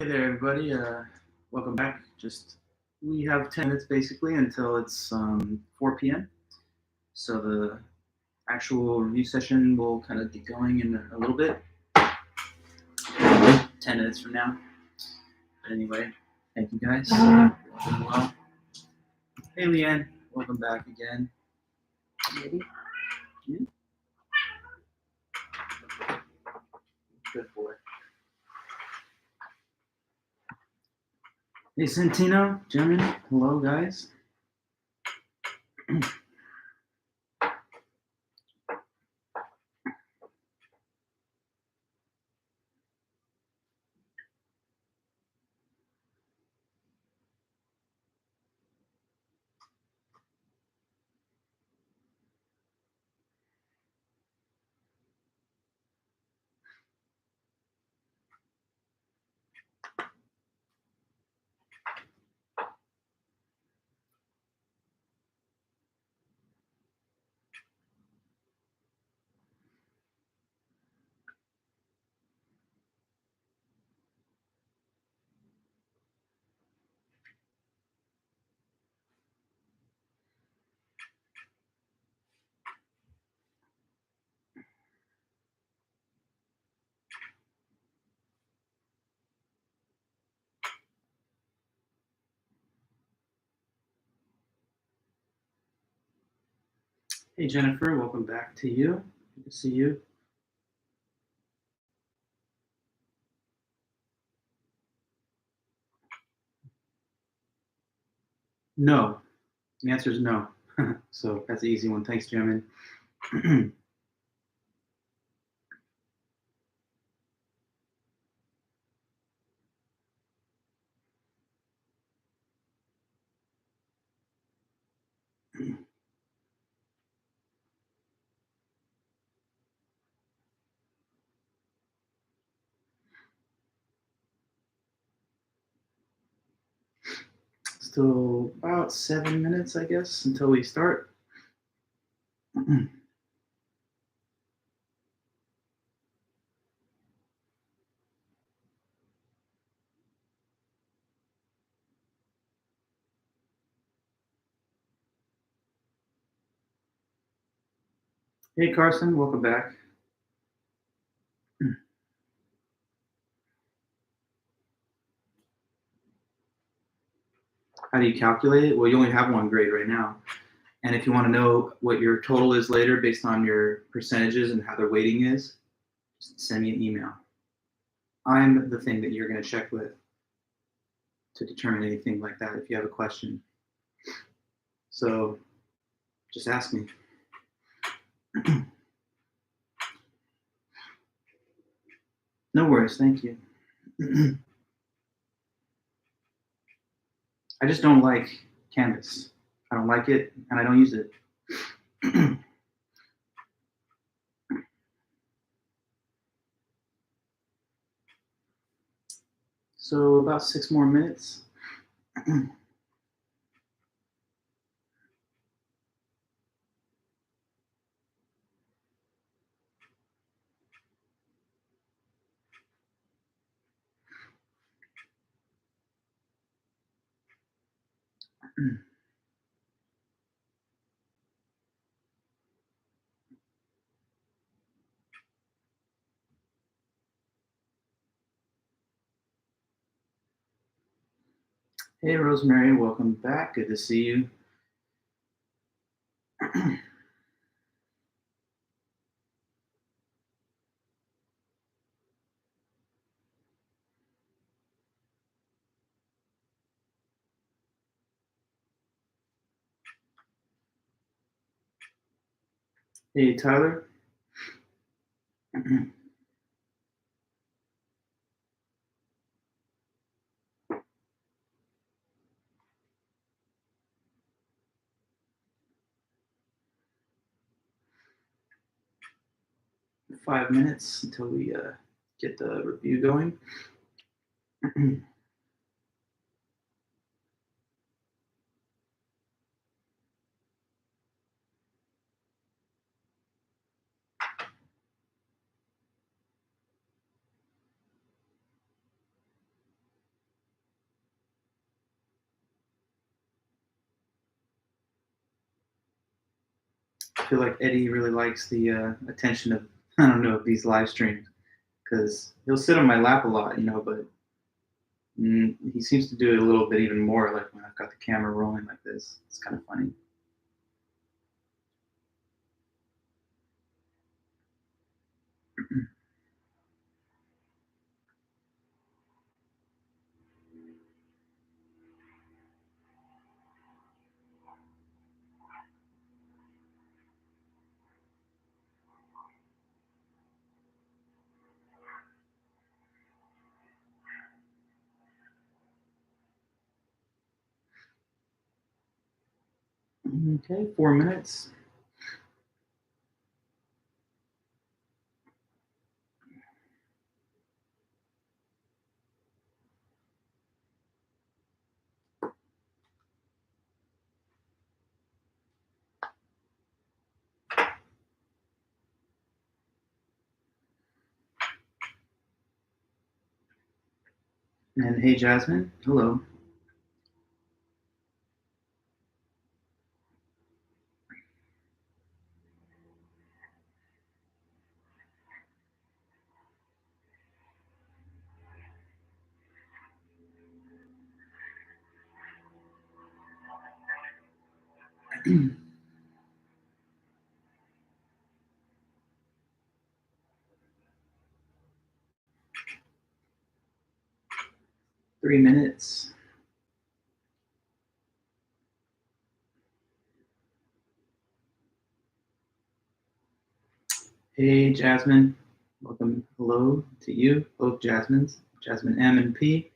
Hey there, everybody. Welcome back. We have 10 minutes basically until it's 4 p.m. So the actual review session will kind of get going in a little bit, 10 minutes from now. But anyway, thank you guys. Doing well. Hey, Leanne, welcome back again. Ready? Yeah. Good boy. Hey, Santino, German. Hello, guys. Hey, Jennifer, welcome back to you. Good to see you. No. The answer is no. So that's an easy one. Thanks, German. Still about 7 minutes, I guess, until we start. Hey, Carson, welcome back. How do you calculate it? Well, you only have one grade right now. And if you want to know what your total is later based on your percentages and how their weighting is, just send me an email. I'm the thing that you're going to check with to determine anything like that if you have a question. So just ask me. No worries, thank you. I just don't like Canvas. I don't like it, and I don't use it. So about 6 more minutes. Hey, Rosemary, welcome back. Good to see you. Hey, Tyler. 5 minutes until we get the review going. feel like Eddie really likes the attention of, I don't know, these live streams, because he'll sit on my lap a lot, but he seems to do it a little bit even more, like when I've got the camera rolling like this. It's kind of funny. Okay, 4 minutes. And hey, Jasmine, hello. Three minutes. Hey, Jasmine. Welcome. Hello to you, both Jasmines, Jasmine M and P.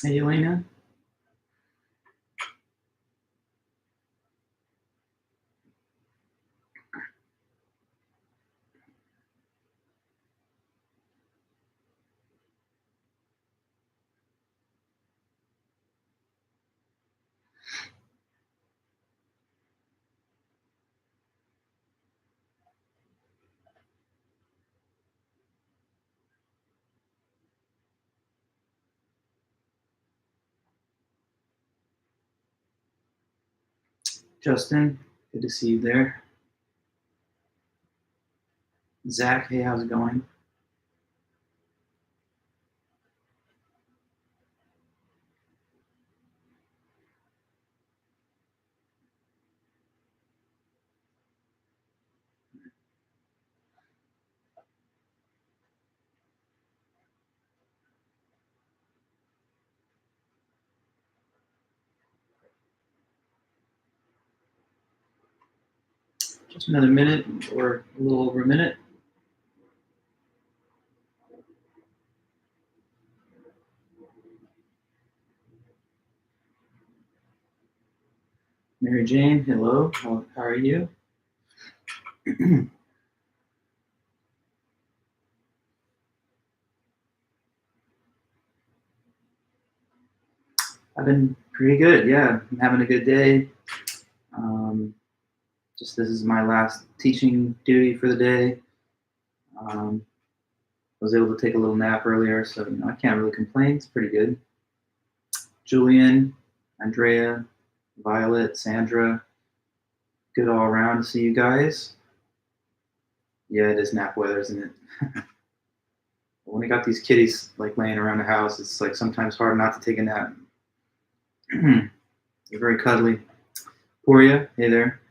'Hey, Elena. Justin, good to see you there. Zach, hey, how's it going? Just another minute or a little over a minute. Mary Jane, hello. How are you? I've been pretty good. Yeah, I'm having a good day. Just this is my last teaching duty for the day. Was able to take a little nap earlier, so I can't really complain. It's pretty good. Julian, Andrea, Violet, Sandra, good all around to see you guys. Yeah, it is nap weather, isn't it? When we got these kitties like laying around the house, it's like sometimes hard not to take a nap. You're very cuddly. Poria, hey there.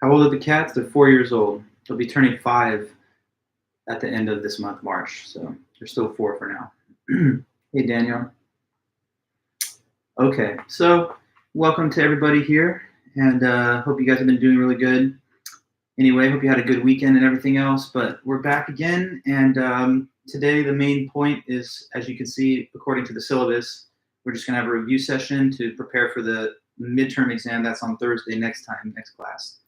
How old are the cats? They're 4 years old. They'll be turning 5 at the end of this month, March. So they're still 4 for now. Hey, Daniel. Okay, so welcome to everybody here, and hope you guys have been doing really good. Anyway, hope you had a good weekend and everything else, but we're back again, and today the main point is, as you can see, according to the syllabus, we're just gonna have a review session to prepare for the midterm exam. That's on Thursday next class.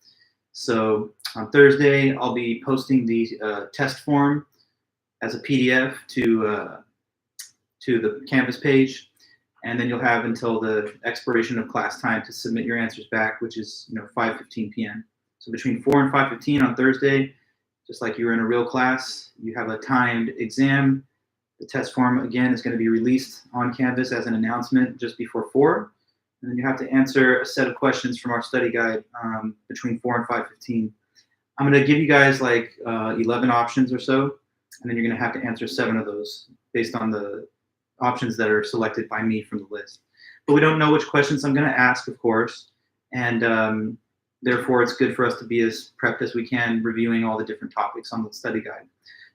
So on Thursday, I'll be posting the test form as a PDF to to the Canvas page, and then you'll have until the expiration of class time to submit your answers back, which is 5:15 p.m. So between 4 and 5:15 on Thursday, just like you were in a real class, you have a timed exam. The test form, again, is going to be released on Canvas as an announcement just before 4. And then you have to answer a set of questions from our study guide between 4 and 5:15. I'm going to give you guys like 11 options or so, and then you're going to have to answer 7 of those based on the options that are selected by me from the list. But we don't know which questions I'm going to ask, of course, and therefore it's good for us to be as prepped as we can reviewing all the different topics on the study guide.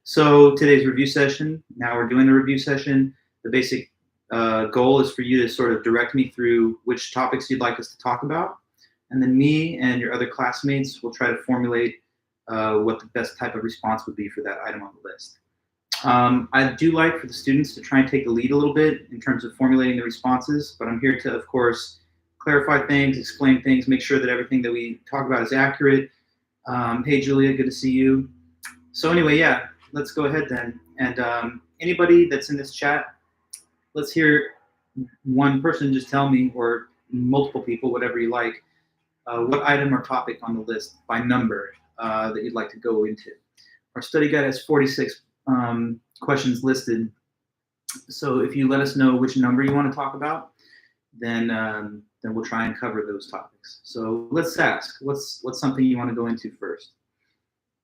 So today's review session, now we're doing the review session. The basic goal is for you to sort of direct me through which topics you'd like us to talk about. And then me and your other classmates will try to formulate what the best type of response would be for that item on the list. I do like for the students to try and take the lead a little bit in terms of formulating the responses, but I'm here to, of course, clarify things, explain things, make sure that everything that we talk about is accurate. Hey, Julia, good to see you. So anyway, yeah, let's go ahead then. And anybody that's in this chat, let's hear one person just tell me, or multiple people, whatever you like, what item or topic on the list by number that you'd like to go into. Our study guide has 46 questions listed. So if you let us know which number you want to talk about, then we'll try and cover those topics. So let's ask, what's something you want to go into first?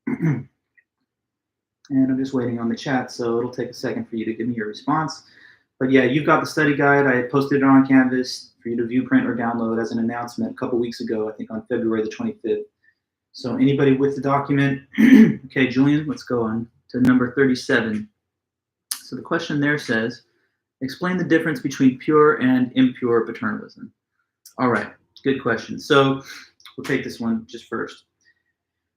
And I'm just waiting on the chat, so it'll take a second for you to give me your response. But yeah, you've got the study guide. I posted it on Canvas for you to view, print, or download as an announcement a couple weeks ago, I think on February the 25th. So anybody with the document? Okay, Julian, let's go on to number 37. So the question there says, explain the difference between pure and impure paternalism. All right, good question. So we'll take this one just first.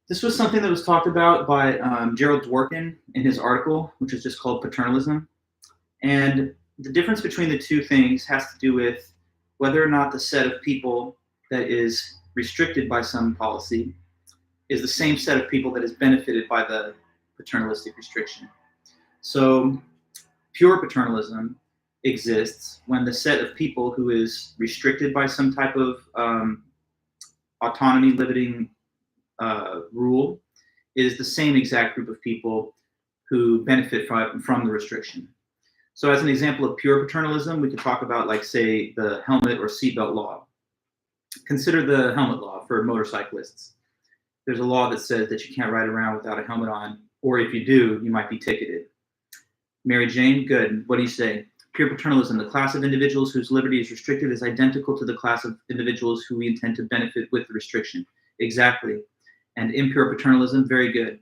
This was something that was talked about by Gerald Dworkin in his article, which is just called Paternalism. And the difference between the two things has to do with whether or not the set of people that is restricted by some policy is the same set of people that is benefited by the paternalistic restriction. So pure paternalism exists when the set of people who is restricted by some type of autonomy limiting rule is the same exact group of people who benefit from the restriction. So as an example of pure paternalism, we could talk about, like, say, the helmet or seatbelt law. Consider the helmet law for motorcyclists. There's a law that says that you can't ride around without a helmet on, or if you do, you might be ticketed. Mary Jane, good. What do you say? Pure paternalism, the class of individuals whose liberty is restricted is identical to the class of individuals who we intend to benefit with the restriction. Exactly. And impure paternalism, very good.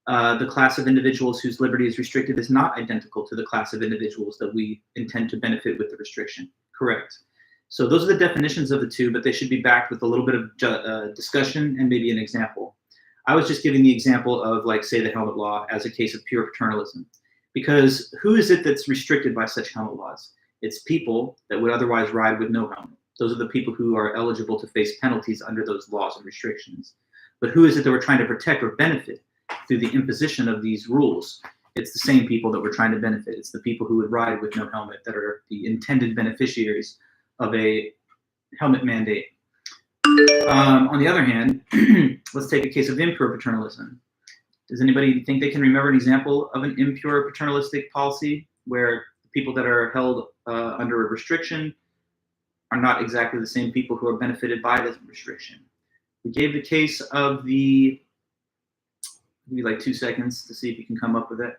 The class of individuals whose liberty is restricted is not identical to the class of individuals that we intend to benefit with the restriction. Correct. So those are the definitions of the two, but they should be backed with a little bit of discussion and maybe an example. I was just giving the example of, like, say, the helmet law as a case of pure paternalism. Because who is it that's restricted by such helmet laws? It's people that would otherwise ride with no helmet. Those are the people who are eligible to face penalties under those laws and restrictions. But who is it that we're trying to protect or benefit through the imposition of these rules? It's the same people that we're trying to benefit. It's the people who would ride with no helmet that are the intended beneficiaries of a helmet mandate. On the other hand, let's take a case of impure paternalism. Does anybody think they can remember an example of an impure paternalistic policy where people that are held under a restriction are not exactly the same people who are benefited by this restriction? We gave the case of the, give me like 2 seconds to see if you can come up with it.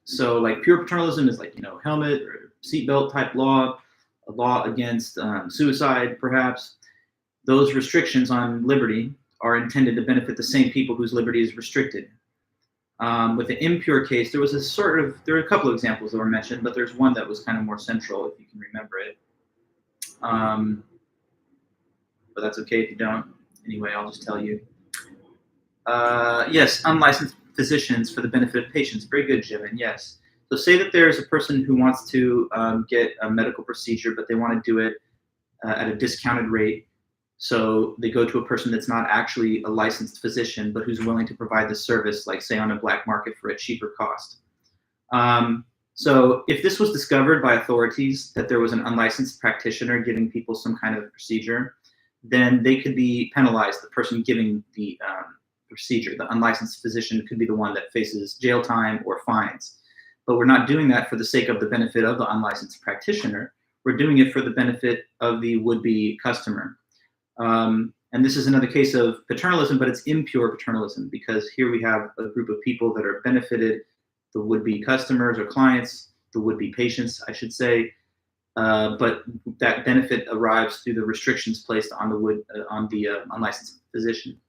So, like, pure paternalism is like, helmet or seatbelt type law, a law against suicide, perhaps. Those restrictions on liberty are intended to benefit the same people whose liberty is restricted. With the impure case, there was there were a couple of examples that were mentioned, but there's one that was kind of more central, if you can remember it. But that's okay if you don't. Anyway, I'll just tell you. Yes, unlicensed physicians for the benefit of patients. Very good, Jim, and yes. So say that there's a person who wants to get a medical procedure, but they want to do it at a discounted rate. So they go to a person that's not actually a licensed physician, but who's willing to provide the service, like, say, on a black market for a cheaper cost. So if this was discovered by authorities that there was an unlicensed practitioner giving people some kind of procedure, then they could be penalized. The person giving the procedure, the unlicensed physician, could be the one that faces jail time or fines. But we're not doing that for the sake of the benefit of the unlicensed practitioner. We're doing it for the benefit of the would-be customer. And this is another case of paternalism, but it's impure paternalism, because here we have a group of people that are benefited, the would-be customers or clients, the would-be patients, I should say, but that benefit arrives through the restrictions placed on the unlicensed physician.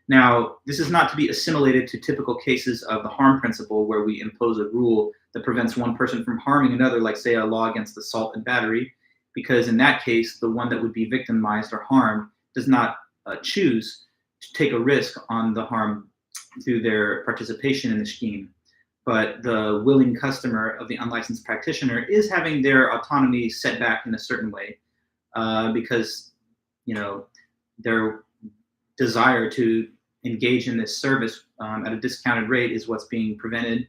Now, this is not to be assimilated to typical cases of the harm principle, where we impose a rule that prevents one person from harming another, like, say, a law against assault and battery, because in that case, the one that would be victimized or harmed does not choose to take a risk on the harm through their participation in the scheme. But the willing customer of the unlicensed practitioner is having their autonomy set back in a certain way, because, their desire to engage in this service at a discounted rate is what's being prevented.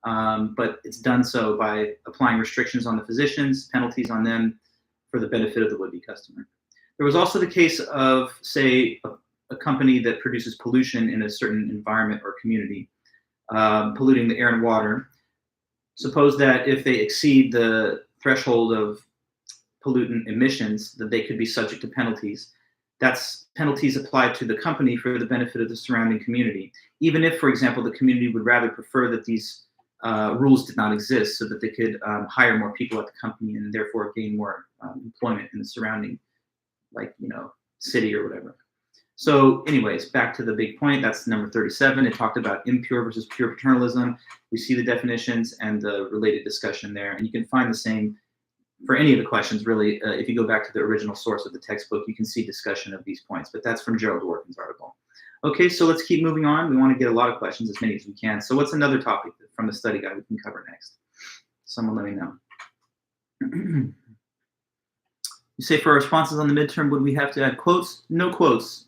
But it's done so by applying restrictions on the physicians, penalties on them, for the benefit of the would-be customer. There was also the case of, say, a company that produces pollution in a certain environment or community, polluting the air and water. Suppose that if they exceed the threshold of pollutant emissions, that they could be subject to penalties. That's penalties applied to the company for the benefit of the surrounding community, even if, for example, the community would rather prefer that these rules did not exist, so that they could hire more people at the company and therefore gain more employment in the surrounding, city or whatever. So anyways, back to the big point, that's number 37. It talked about impure versus pure paternalism. We see the definitions and the related discussion there, and you can find the same for any of the questions, really. If you go back to the original source of the textbook, you can see discussion of these points, but that's from Gerald Dworkin's article. Okay, so let's keep moving on. We want to get a lot of questions, as many as we can. So what's another topic from the study guide we can cover next? Someone let me know. You say for responses on the midterm, would we have to add quotes? No quotes,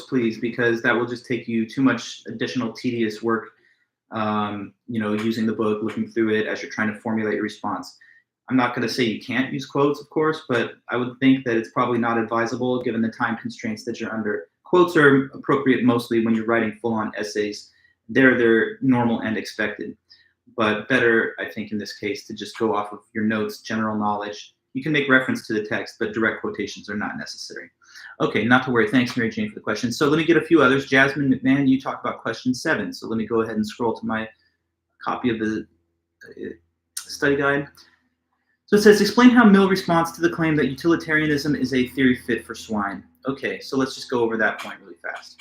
please, because that will just take you too much additional tedious work, using the book, looking through it as you're trying to formulate your response. I'm not going to say you can't use quotes, of course, but I would think that it's probably not advisable given the time constraints that you're under. Quotes are appropriate mostly when you're writing full-on essays. They're normal and expected, but better, I think, in this case, to just go off of your notes, general knowledge. You can make reference to the text, but direct quotations are not necessary. Okay, not to worry. Thanks, Mary Jane, for the question. So let me get a few others. Jasmine McMahon, you talked about question 7. So let me go ahead and scroll to my copy of the study guide. So it says, explain how Mill responds to the claim that utilitarianism is a theory fit for swine. Okay, so let's just go over that point really fast.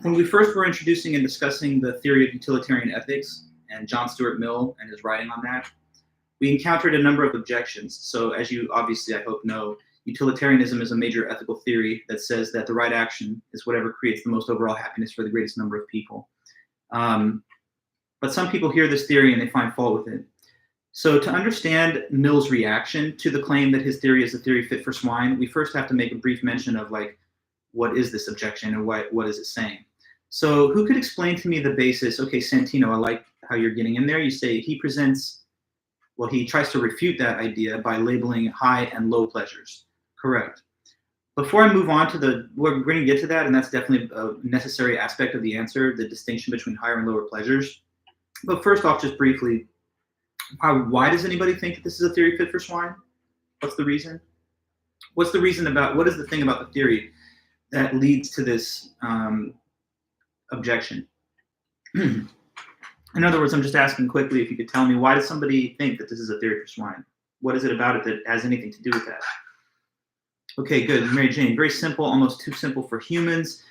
When we first were introducing and discussing the theory of utilitarian ethics and John Stuart Mill and his writing on that, we encountered a number of objections. So as you obviously, I hope, know, utilitarianism is a major ethical theory that says that the right action is whatever creates the most overall happiness for the greatest number of people. But some people hear this theory and they find fault with it. So to understand Mill's reaction to the claim that his theory is a theory fit for swine, we first have to make a brief mention of, what is this objection and what is it saying? So who could explain to me the basis? Okay, Santino, I like how you're getting in there. You say he tries to refute that idea by labeling high and low pleasures. Correct. Before I move on to we're going to get to that, and that's definitely a necessary aspect of the answer, the distinction between higher and lower pleasures. But first off, just briefly, why does anybody think that this is a theory fit for swine? What's the reason? What is the thing about the theory that leads to this objection? In other words, I'm just asking quickly if you could tell me, why does somebody think that this is a theory for swine? What is it about it that has anything to do with that? Okay, good. Mary Jane, very simple, almost too simple for humans.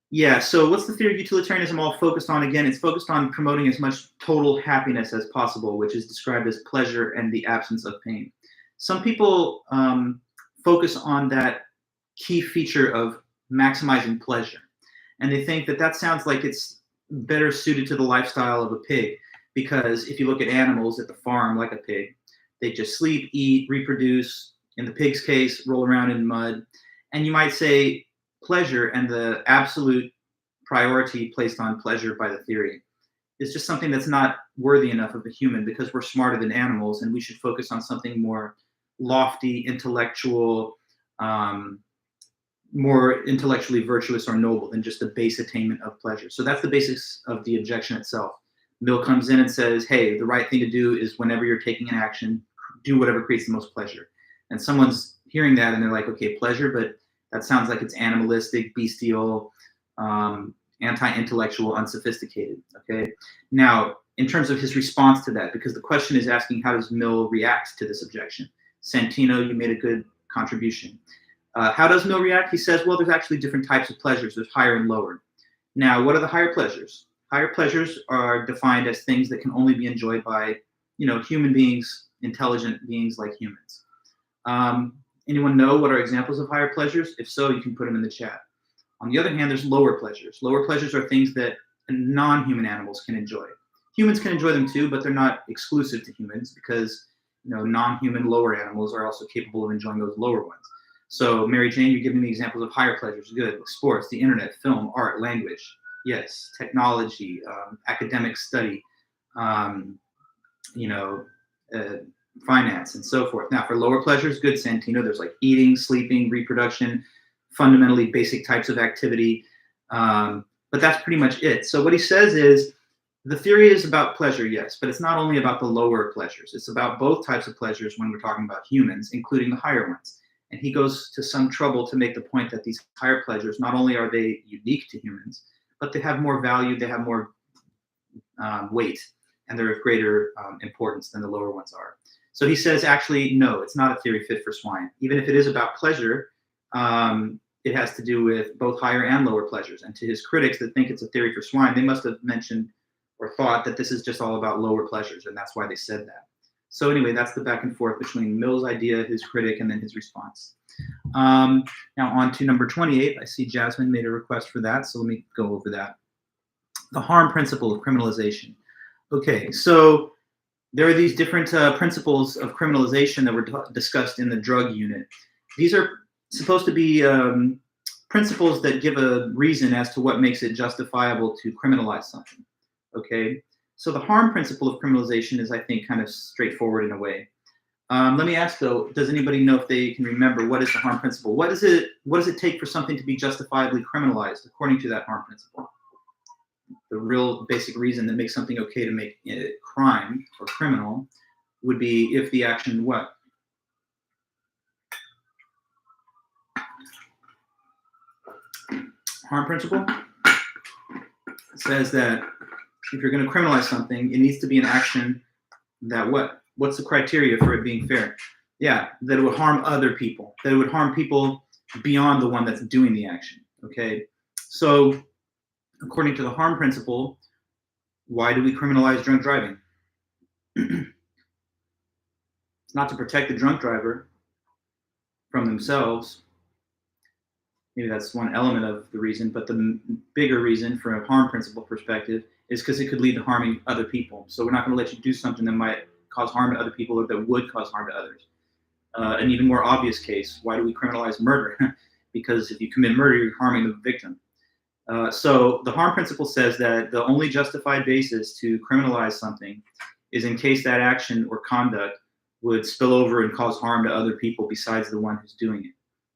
Yeah, so what's the theory of utilitarianism all focused on? Again, it's focused on promoting as much total happiness as possible, which is described as pleasure and the absence of pain. Some people focus on that key feature of maximizing pleasure, and they think that sounds like it's better suited to the lifestyle of a pig, because if you look at animals at the farm, like a pig, they just sleep, eat, reproduce, in the pig's case, roll around in mud, and you might say pleasure and the absolute priority placed on pleasure by the theory is just something that's not worthy enough of a human, because we're smarter than animals and we should focus on something more lofty, intellectual, more intellectually virtuous or noble than just the base attainment of pleasure. So that's the basis of the objection itself. Mill comes in and says, hey, the right thing to do is whenever you're taking an action, do whatever creates the most pleasure. And someone's hearing that and they're like, okay, pleasure, but that sounds like it's animalistic, bestial, anti-intellectual, unsophisticated, okay? Now, in terms of his response to that, because the question is asking, how does Mill react to this objection? Santino, you made a good contribution. How does Mill react? He says, well, there's actually different types of pleasures. There's higher and lower. Now, what are the higher pleasures? Higher pleasures are defined as things that can only be enjoyed by, human beings, intelligent beings like humans. Anyone know what are examples of higher pleasures? If so, you can put them in the chat. On the other hand, there's lower pleasures. Lower pleasures are things that non-human animals can enjoy. Humans can enjoy them too, but they're not exclusive to humans, because non-human lower animals are also capable of enjoying those lower ones. So Mary Jane, you're giving me examples of higher pleasures. Good. Sports, the internet, film, art, language. Yes. Technology, academic study, finance, and so forth. Now, for lower pleasures, good, Santino, there's like eating, sleeping, reproduction, fundamentally basic types of activity. But that's pretty much it. So what he says is, the theory is about pleasure, yes, but it's not only about the lower pleasures. It's about both types of pleasures when we're talking about humans, including the higher ones. And he goes to some trouble to make the point that these higher pleasures, not only are they unique to humans, but they have more value, they have more weight, and they're of greater importance than the lower ones are. So he says, actually, no, it's not a theory fit for swine. Even if it is about pleasure, it has to do with both higher and lower pleasures. And to his critics that think it's a theory for swine, they must have mentioned or thought that this is just all about lower pleasures, and that's why they said that. So anyway, that's the back and forth between Mill's idea, his critic, and then his response. Now on to number 28. I see Jasmine made a request for that, so let me go over that. The harm principle of criminalization. Okay, so there are these different principles of criminalization that were discussed in the drug unit. These are supposed to be principles that give a reason as to what makes it justifiable to criminalize something. Okay, so the harm principle of criminalization is, I think, kind of straightforward in a way. Let me ask though, does anybody know if they can remember what is the harm principle? What does it take for something to be justifiably criminalized according to that harm principle? The real basic reason that makes something okay to make it crime or criminal would be if the action what? Harm principle says that if you're going to criminalize something, it needs to be an action that what? What's the criteria for it being fair? Yeah, that it would harm other people, that it would harm people beyond the one that's doing the action, okay? So according to the harm principle, why do we criminalize drunk driving? It's not to protect the drunk driver from themselves. Maybe that's one element of the reason, but the bigger reason from a harm principle perspective is because it could lead to harming other people. So we're not going to let you do something that might cause harm to other people or that would cause harm to others. An even more obvious case, why do we criminalize murder? Because if you commit murder, you're harming the victim. So the harm principle says that the only justified basis to criminalize something is in case that action or conduct would spill over and cause harm to other people besides the one who's doing it.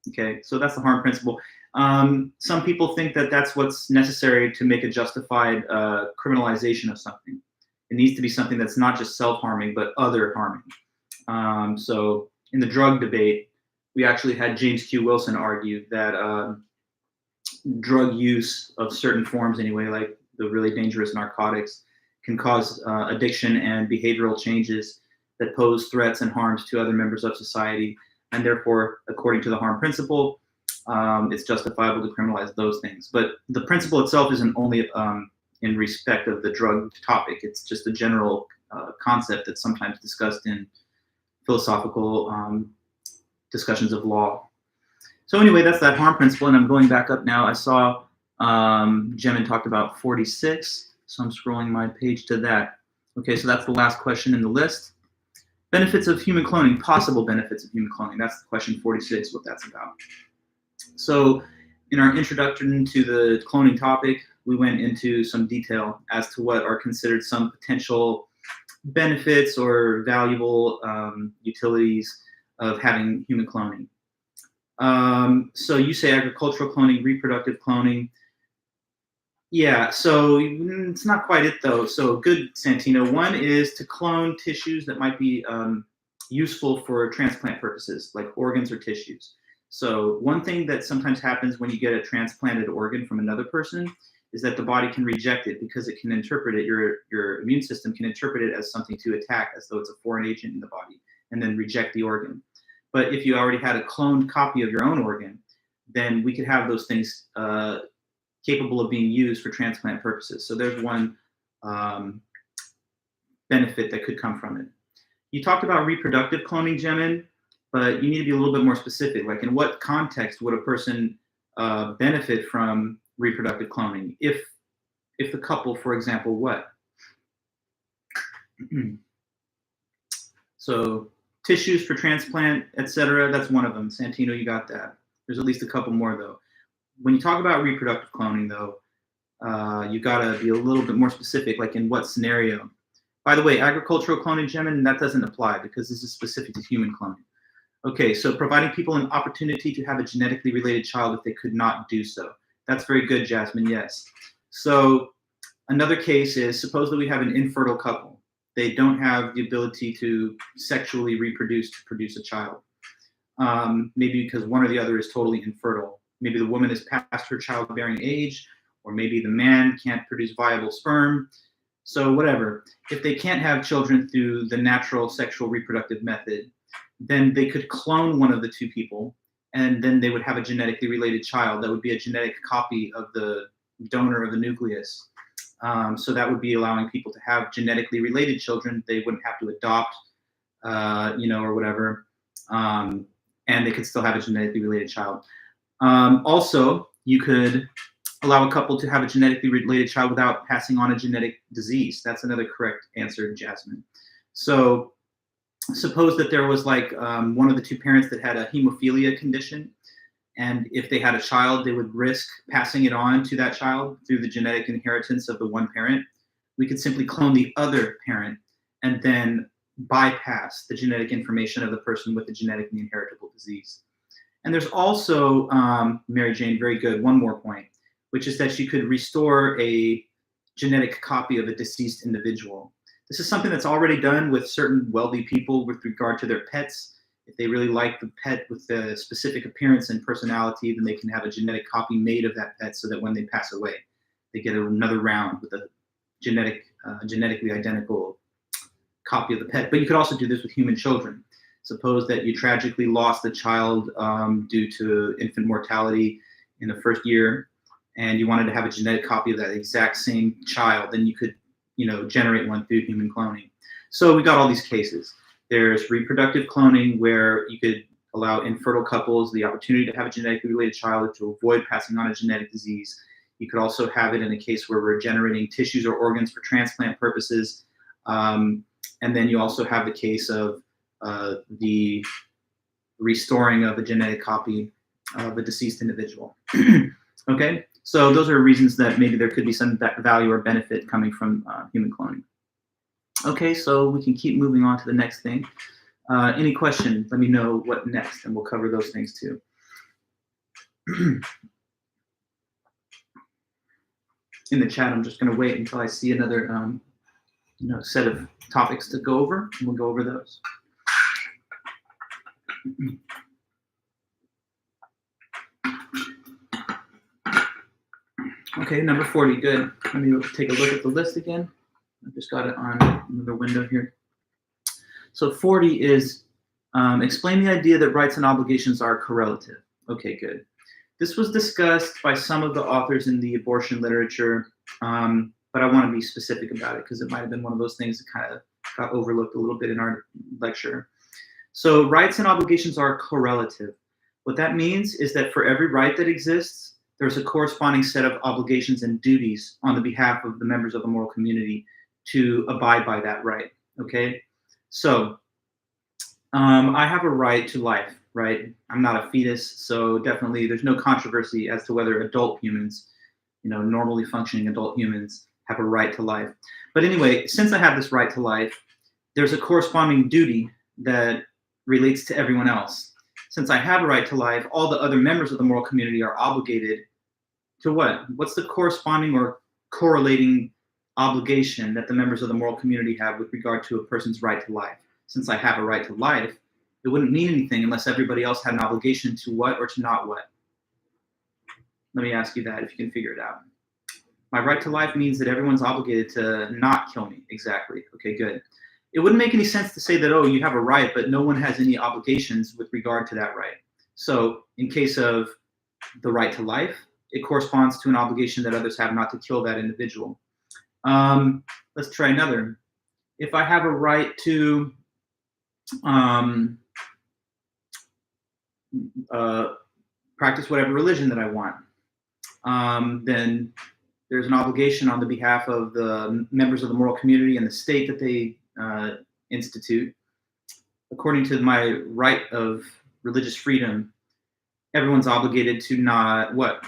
Okay, so that's the harm principle. Some people think that that's what's necessary to make a justified criminalization of something. It needs to be something that's not just self-harming, but other harming. So in the drug debate, we actually had James Q. Wilson argue that drug use of certain forms anyway, like the really dangerous narcotics, can cause addiction and behavioral changes that pose threats and harms to other members of society. And therefore, according to the harm principle, it's justifiable to criminalize those things. But the principle itself isn't only in respect of the drug topic. It's just a general concept that's sometimes discussed in philosophical discussions of law. So anyway, that's that harm principle, and I'm going back up now. I saw Jemin talked about 46, so I'm scrolling my page to that. Okay, so that's the last question in the list. Benefits of human cloning, possible benefits of human cloning. That's the question 46, what that's about. So In our introduction to the cloning topic, we went into some detail as to what are considered some potential benefits or valuable utilities of having human cloning. So you say agricultural cloning, reproductive cloning. Yeah, so it's not quite it though. So good, Santino. One is to clone tissues that might be useful for transplant purposes, like organs or tissues. So one thing that sometimes happens when you get a transplanted organ from another person is that the body can reject it because it can interpret it, your immune system can interpret it as something to attack, as though it's a foreign agent in the body, and then reject the organ. But if you already had a cloned copy of your own organ, then we could have those things capable of being used for transplant purposes. So there's one benefit that could come from it. You talked about reproductive cloning, Jemin, but you need to be a little bit more specific. Like, in what context would a person benefit from reproductive cloning? If the couple, for example, what? So tissues for transplant, etc. That's one of them. Santino, you got that. There's at least a couple more though. When you talk about reproductive cloning, though, you gotta be a little bit more specific, like in what scenario. By the way, agricultural cloning, Jemin, that doesn't apply because this is specific to human cloning. Okay, so providing people an opportunity to have a genetically related child if they could not do so. That's very good, Jasmine, yes. So another case is, suppose that we have an infertile couple. They don't have the ability to sexually reproduce to produce a child. Maybe because one or the other is totally infertile. Maybe the woman is past her childbearing age, or maybe the man can't produce viable sperm. So whatever. If they can't have children through the natural sexual reproductive method, then they could clone one of the two people, and then they would have a genetically related child that would be a genetic copy of the donor of the nucleus. So that would be allowing people to have genetically related children. They wouldn't have to adopt, or whatever, and they could still have a genetically related child. Also, you could allow a couple to have a genetically related child without passing on a genetic disease. That's another correct answer, Jasmine. So suppose that there was like one of the two parents that had a hemophilia condition, and if they had a child, they would risk passing it on to that child through the genetic inheritance of the one parent. We could simply clone the other parent and then bypass the genetic information of the person with the genetically inheritable disease. And there's also, Mary Jane, very good, one more point, which is that you could restore a genetic copy of a deceased individual. This is something that's already done with certain wealthy people with regard to their pets. If they really like the pet with the specific appearance and personality, then they can have a genetic copy made of that pet so that when they pass away, they get another round with a genetically identical copy of the pet. But you could also do this with human children. Suppose that you tragically lost a child due to infant mortality in the first year, and you wanted to have a genetic copy of that exact same child, then you could, generate one through human cloning. So we got all these cases. There's reproductive cloning, where you could allow infertile couples the opportunity to have a genetically related child to avoid passing on a genetic disease. You could also have it in a case where we're generating tissues or organs for transplant purposes. And then you also have the case of the restoring of a genetic copy of a deceased individual. Okay, so those are reasons that maybe there could be some value or benefit coming from human cloning. Okay, so we can keep moving on to the next thing. Any questions? Let me know what next, and we'll cover those things too. In the chat, I'm just going to wait until I see another set of topics to go over, and we'll go over those. Okay, number 40, good. Let me take a look at the list again. I just got it on another window here. So 40 is explain the idea that rights and obligations are correlative. Okay, good. This was discussed by some of the authors in the abortion literature, but I want to be specific about it because it might have been one of those things that kind of got overlooked a little bit in our lecture. So rights and obligations are correlative. What that means is that for every right that exists, there's a corresponding set of obligations and duties on the behalf of the members of the moral community to abide by that right, okay? So I have a right to life, right? I'm not a fetus, so definitely there's no controversy as to whether adult humans, normally functioning adult humans, have a right to life. But anyway, since I have this right to life, there's a corresponding duty that relates to everyone else. Since I have a right to life, all the other members of the moral community are obligated to what? What's the corresponding or correlating obligation that the members of the moral community have with regard to a person's right to life? Since I have a right to life, it wouldn't mean anything unless everybody else had an obligation to what or to not what. Let me ask you that if you can figure it out. My right to life means that everyone's obligated to not kill me. Exactly. Okay, good. It wouldn't make any sense to say that, oh, you have a right, but no one has any obligations with regard to that right. So in case of the right to life, it corresponds to an obligation that others have not to kill that individual. Let's try another. If I have a right to practice whatever religion that I want, then there's an obligation on the behalf of the members of the moral community and the state that they institute. According to my right of religious freedom, everyone's obligated to not what?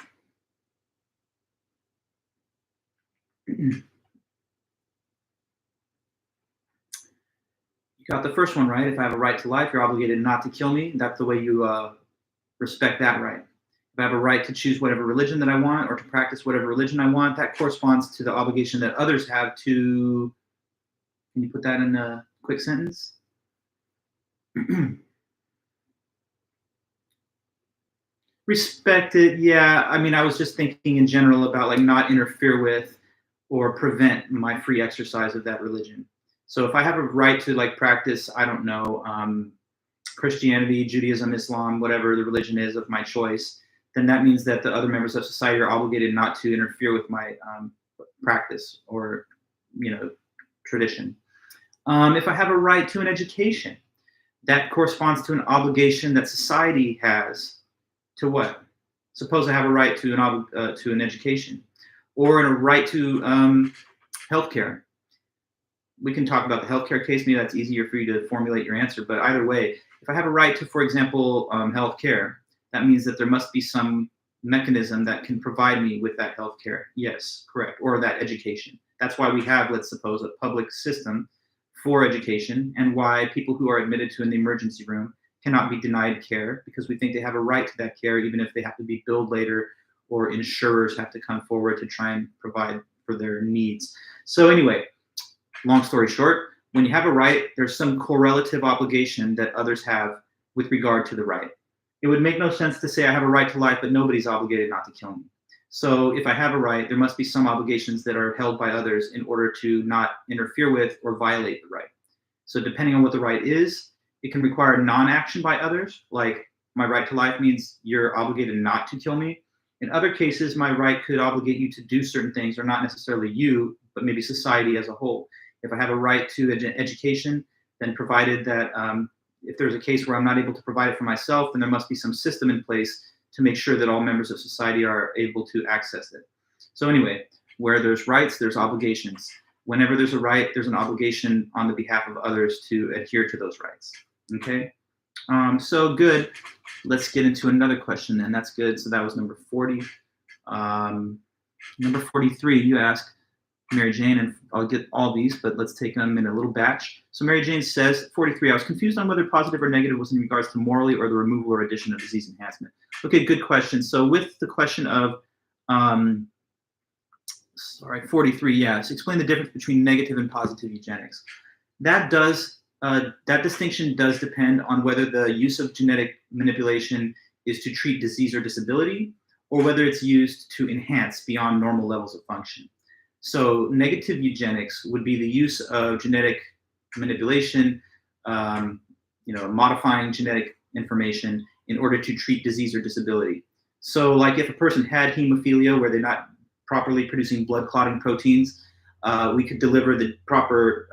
You got the first one right. If I have a right to life, you're obligated not to kill me. That's the way you respect that right. If I have a right to choose whatever religion that I want or to practice whatever religion I want, that corresponds to the obligation that others have to, can you put that in a quick sentence? Respect it, yeah. I mean, I was just thinking in general about like not interfere with or prevent my free exercise of that religion. So if I have a right to like practice, I don't know, Christianity, Judaism, Islam, whatever the religion is of my choice, then that means that the other members of society are obligated not to interfere with my practice or, tradition. If I have a right to an education, that corresponds to an obligation that society has to what? Suppose I have a right to an education, or a right to healthcare. We can talk about the healthcare case. Maybe that's easier for you to formulate your answer. But either way, if I have a right to, for example, healthcare, that means that there must be some mechanism that can provide me with that healthcare. Yes, correct. Or that education. That's why we have, let's suppose, a public system for education, and why people who are admitted to an emergency room cannot be denied care, because we think they have a right to that care, even if they have to be billed later or insurers have to come forward to try and provide for their needs. So anyway, long story short, when you have a right, there's some correlative obligation that others have with regard to the right. It would make no sense to say I have a right to life, but nobody's obligated not to kill me. So if I have a right, there must be some obligations that are held by others in order to not interfere with or violate the right. So depending on what the right is, it can require non-action by others, like my right to life means you're obligated not to kill me. In other cases, my right could obligate you to do certain things, or not necessarily you, but maybe society as a whole. If I have a right to education, then provided that if there's a case where I'm not able to provide it for myself, then there must be some system in place to make sure that all members of society are able to access it. So anyway, where there's rights, there's obligations. Whenever there's a right, there's an obligation on the behalf of others to adhere to those rights. Okay, so good. Let's get into another question then. That's good. So that was number 40. Number 43, you asked, Mary Jane, and I'll get all these, but let's take them in a little batch. So Mary Jane says, 43, I was confused on whether positive or negative was in regards to morally or the removal or addition of disease enhancement. Okay, good question. So with the question of, 43, yes, explain the difference between negative and positive eugenics. That distinction does depend on whether the use of genetic manipulation is to treat disease or disability, or whether it's used to enhance beyond normal levels of function. So negative eugenics would be the use of genetic manipulation, modifying genetic information in order to treat disease or disability. So like if a person had hemophilia where they're not properly producing blood clotting proteins, we could deliver the proper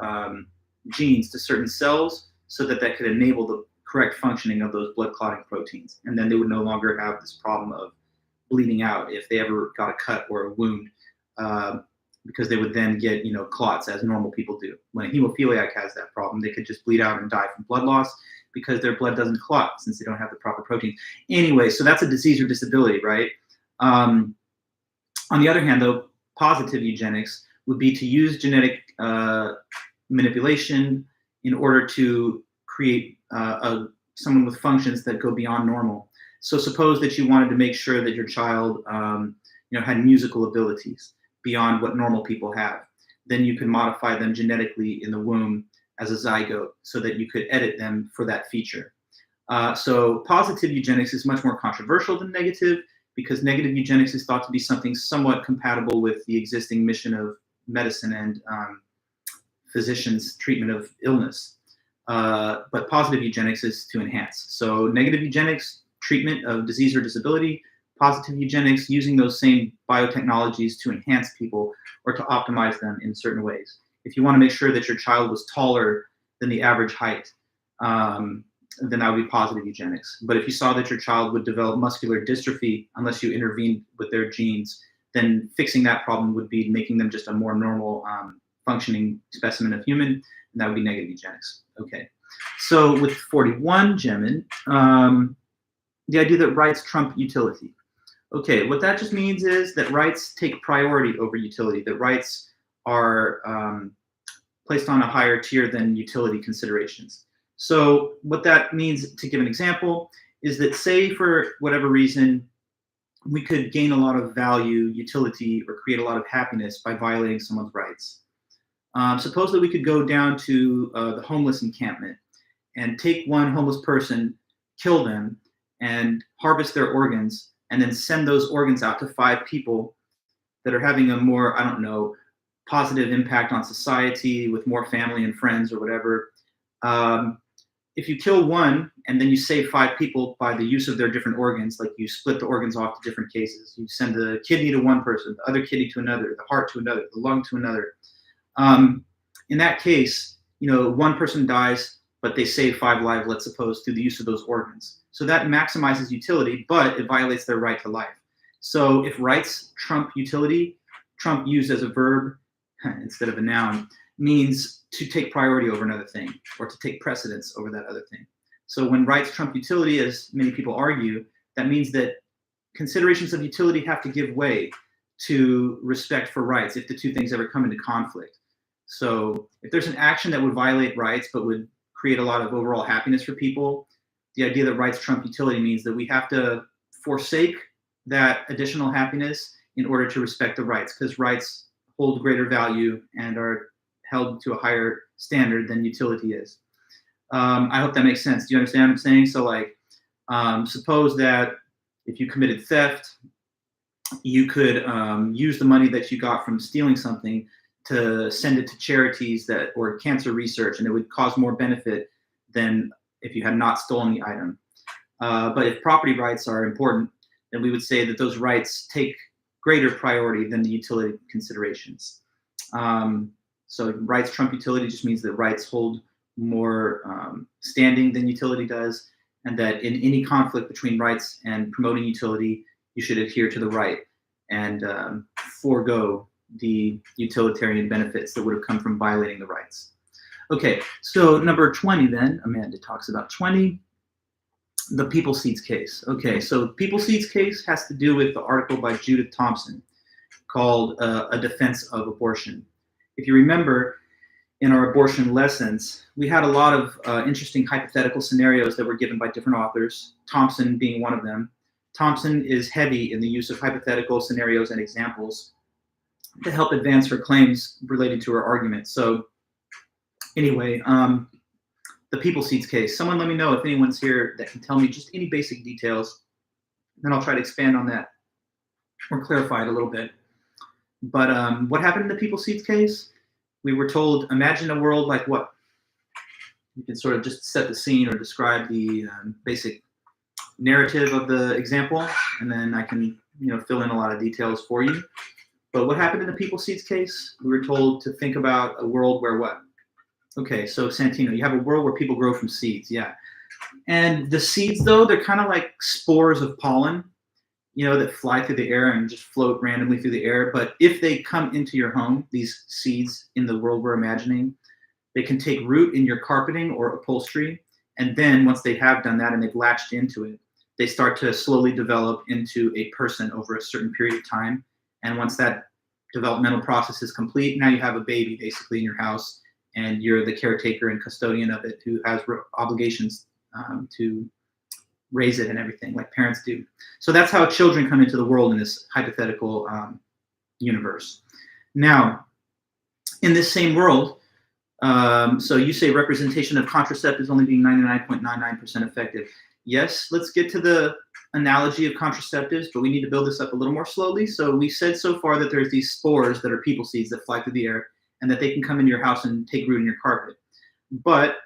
genes to certain cells so that could enable the correct functioning of those blood clotting proteins. And then they would no longer have this problem of bleeding out if they ever got a cut or a wound, because they would then get, clots as normal people do. When a hemophiliac has that problem, they could just bleed out and die from blood loss. because their blood doesn't clot since they don't have the proper protein. Anyway, so that's a disease or disability, right? On the other hand, though, positive eugenics would be to use genetic manipulation in order to create someone with functions that go beyond normal. So suppose that you wanted to make sure that your child had musical abilities beyond what normal people have. Then you can modify them genetically in the womb as a zygote so that you could edit them for that feature. So positive eugenics is much more controversial than negative, because negative eugenics is thought to be something somewhat compatible with the existing mission of medicine and physicians' treatment of illness. But positive eugenics is to enhance. So negative eugenics, treatment of disease or disability; positive eugenics, using those same biotechnologies to enhance people or to optimize them in certain ways. If you want to make sure that your child was taller than the average height, then that would be positive eugenics. But if you saw that your child would develop muscular dystrophy unless you intervened with their genes, then fixing that problem would be making them just a more normal functioning specimen of human, and that would be negative eugenics. Okay, so with 41, Gemin, the idea that rights trump utility. Okay, what that just means is that rights take priority over utility, that rights are placed on a higher tier than utility considerations. So what that means, to give an example, is that, say for whatever reason, we could gain a lot of value, utility, or create a lot of happiness by violating someone's rights. Suppose that we could go down to the homeless encampment and take one homeless person, kill them, and harvest their organs, and then send those organs out to 5 people that are having a more, I don't know, positive impact on society with more family and friends or whatever. If you kill one and then you save 5 people by the use of their different organs, like you split the organs off to different cases, you send the kidney to one person, the other kidney to another, the heart to another, the lung to another. In that case, one person dies, but they save 5 lives, let's suppose, through the use of those organs. So that maximizes utility, but it violates their right to life. So if rights trump utility, trump used as a verb instead of a noun, means to take priority over another thing, or to take precedence over that other thing. So when rights trump utility, as many people argue, that means that considerations of utility have to give way to respect for rights if the two things ever come into conflict. So if there's an action that would violate rights but would create a lot of overall happiness for people, the idea that rights trump utility means that we have to forsake that additional happiness in order to respect the rights, because rights hold greater value and are held to a higher standard than utility is. I hope that makes sense. Do you understand what I'm saying? So like, suppose that if you committed theft, you could use the money that you got from stealing something to send it to charities or cancer research, and it would cause more benefit than if you had not stolen the item. But if property rights are important, then we would say that those rights take greater priority than the utility considerations. So rights trump utility just means that rights hold more standing than utility does, and that in any conflict between rights and promoting utility, you should adhere to the right and forego the utilitarian benefits that would have come from violating the rights. Okay, so number 20 then, Amanda talks about 20, the People Seeds case. Okay, so People Seeds case has to do with the article by Judith Thompson called A Defense of Abortion. If you remember, in our abortion lessons, we had a lot of interesting hypothetical scenarios that were given by different authors, Thompson being one of them. Thompson is heavy in the use of hypothetical scenarios and examples to help advance her claims related to her argument. So anyway, the People Seeds case. Someone let me know if anyone's here that can tell me just any basic details, then I'll try to expand on that or clarify it a little bit. But what happened in the People Seeds case? We were told, imagine a world like what? You can sort of just set the scene or describe the basic narrative of the example, and then I can fill in a lot of details for you. But what happened in the People Seeds case? We were told to think about a world where what? Okay, so Santino, you have a world where people grow from seeds, yeah. And the seeds, though, they're kind of like spores of pollen, that fly through the air and just float randomly through the air. But if they come into your home, these seeds in the world we're imagining, they can take root in your carpeting or upholstery, And then once they have done that and they've latched into it, they start to slowly develop into a person over a certain period of time. And once that developmental process is complete, now you have a baby basically in your house, and you're the caretaker and custodian of it who has obligations to raise it and everything like parents do. So that's how children come into the world in this hypothetical universe. Now, in this same world, so you say representation of contraceptives only being 99.99% effective. Yes, let's get to the analogy of contraceptives, but we need to build this up a little more slowly. So we said so far that there's these spores that are people seeds that fly through the air and that they can come into your house and take root in your carpet. But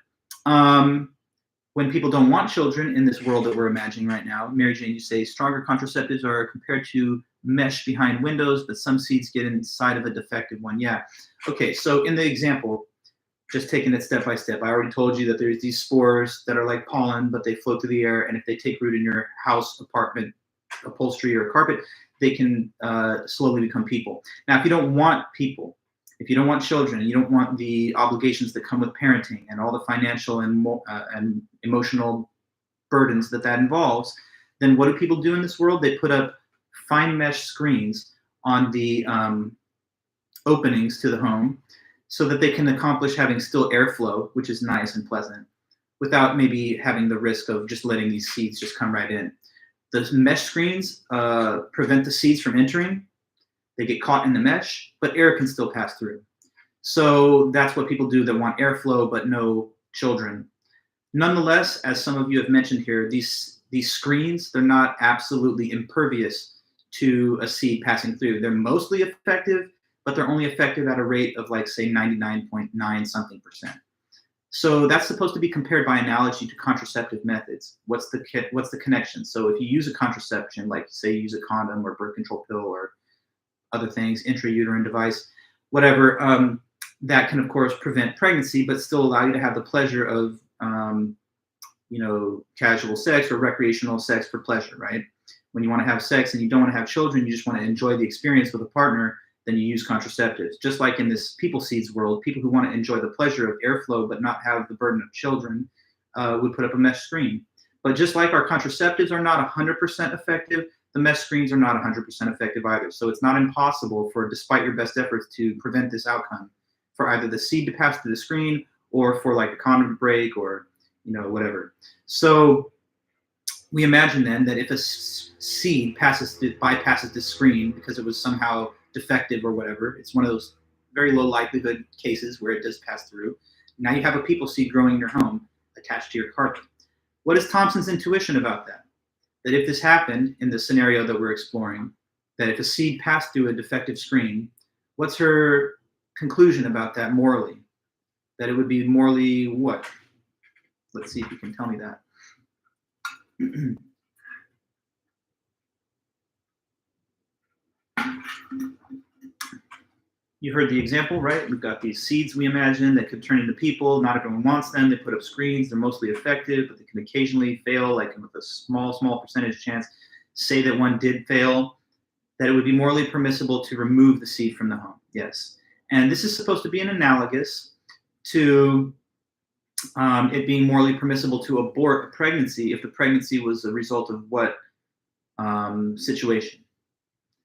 when people don't want children in this world that we're imagining right now, Mary Jane, you say stronger contraceptives are compared to mesh behind windows, but some seeds get inside of a defective one. Yeah. Okay, so in the example, just taking it step by step, I already told you that there's these spores that are like pollen, but they float through the air, and if they take root in your house, apartment, upholstery, or carpet, they can slowly become people. Now, if you don't want people, if you don't want children, and you don't want the obligations that come with parenting and all the financial and emotional burdens that involves, then what do people do in this world? They put up fine mesh screens on the openings to the home so that they can accomplish having still airflow, which is nice and pleasant, without maybe having the risk of just letting these seeds just come right in. The mesh screens prevent the seeds from entering. They get caught in the mesh, but air can still pass through. So that's what people do that want airflow but no children. Nonetheless, as some of you have mentioned here, these screens, they're not absolutely impervious to a seed passing through. They're mostly effective, but they're only effective at a rate of like, say, 99.9 something percent. So that's supposed to be compared by analogy to contraceptive methods. What's the connection? So if you use a contraception, like say you use a condom or birth control pill or other things, intrauterine device, whatever, that can of course prevent pregnancy, but still allow you to have the pleasure of, casual sex or recreational sex for pleasure, right? When you want to have sex and you don't want to have children, you just want to enjoy the experience with a partner, then you use contraceptives. Just like in this people seeds world, people who want to enjoy the pleasure of airflow but not have the burden of children would put up a mesh screen. But just like our contraceptives are not 100% effective, the mesh screens are not 100% effective either. So it's not impossible for, despite your best efforts, to prevent this outcome, for either the seed to pass through the screen or for like a condom to break or whatever. So we imagine then that if a seed bypasses the screen because it was somehow defective or whatever, it's one of those very low likelihood cases where it does pass through. Now you have a people seed growing in your home attached to your carpet. What is Thompson's intuition about that? That if this happened in the scenario that we're exploring, that if a seed passed through a defective screen, what's her conclusion about that morally? That it would be morally what? Let's see if you can tell me that. You heard the example, right? We've got these seeds we imagine that could turn into people. Not everyone wants them. They put up screens. They're mostly effective, but they can occasionally fail, like with a small percentage chance. Say that one did fail, that it would be morally permissible to remove the seed from the home. Yes. And this is supposed to be an analogous to it being morally permissible to abort a pregnancy if the pregnancy was a result of what situation?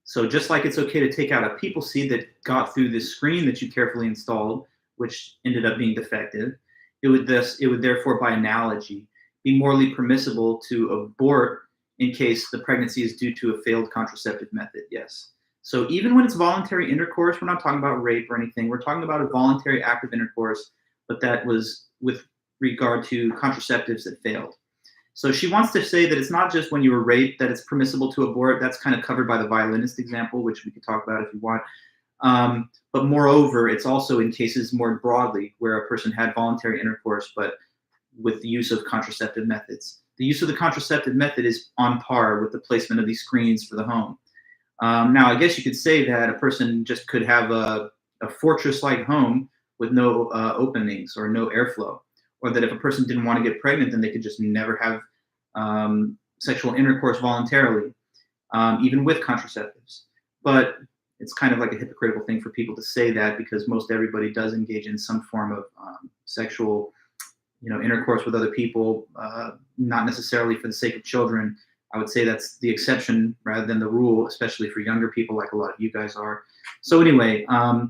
So just like it's okay to take out a people seed that got through this screen that you carefully installed, which ended up being defective, it would therefore, by analogy, be morally permissible to abort in case the pregnancy is due to a failed contraceptive method. Yes. So even when it's voluntary intercourse, we're not talking about rape or anything. We're talking about a voluntary act of intercourse, but that was with regard to contraceptives that failed. So she wants to say that it's not just when you were raped that it's permissible to abort. That's kind of covered by the violinist example, which we could talk about if you want. But moreover, it's also in cases more broadly where a person had voluntary intercourse, but with the use of contraceptive methods. The use of the contraceptive method is on par with the placement of these screens for the home. Now, I guess you could say that a person just could have a fortress-like home with no openings or no airflow. Or that if a person didn't want to get pregnant, then they could just never have sexual intercourse voluntarily, even with contraceptives. But it's kind of like a hypocritical thing for people to say that, because most everybody does engage in some form of sexual intercourse with other people, not necessarily for the sake of children. I would say that's the exception rather than the rule, especially for younger people like a lot of you guys are. So anyway,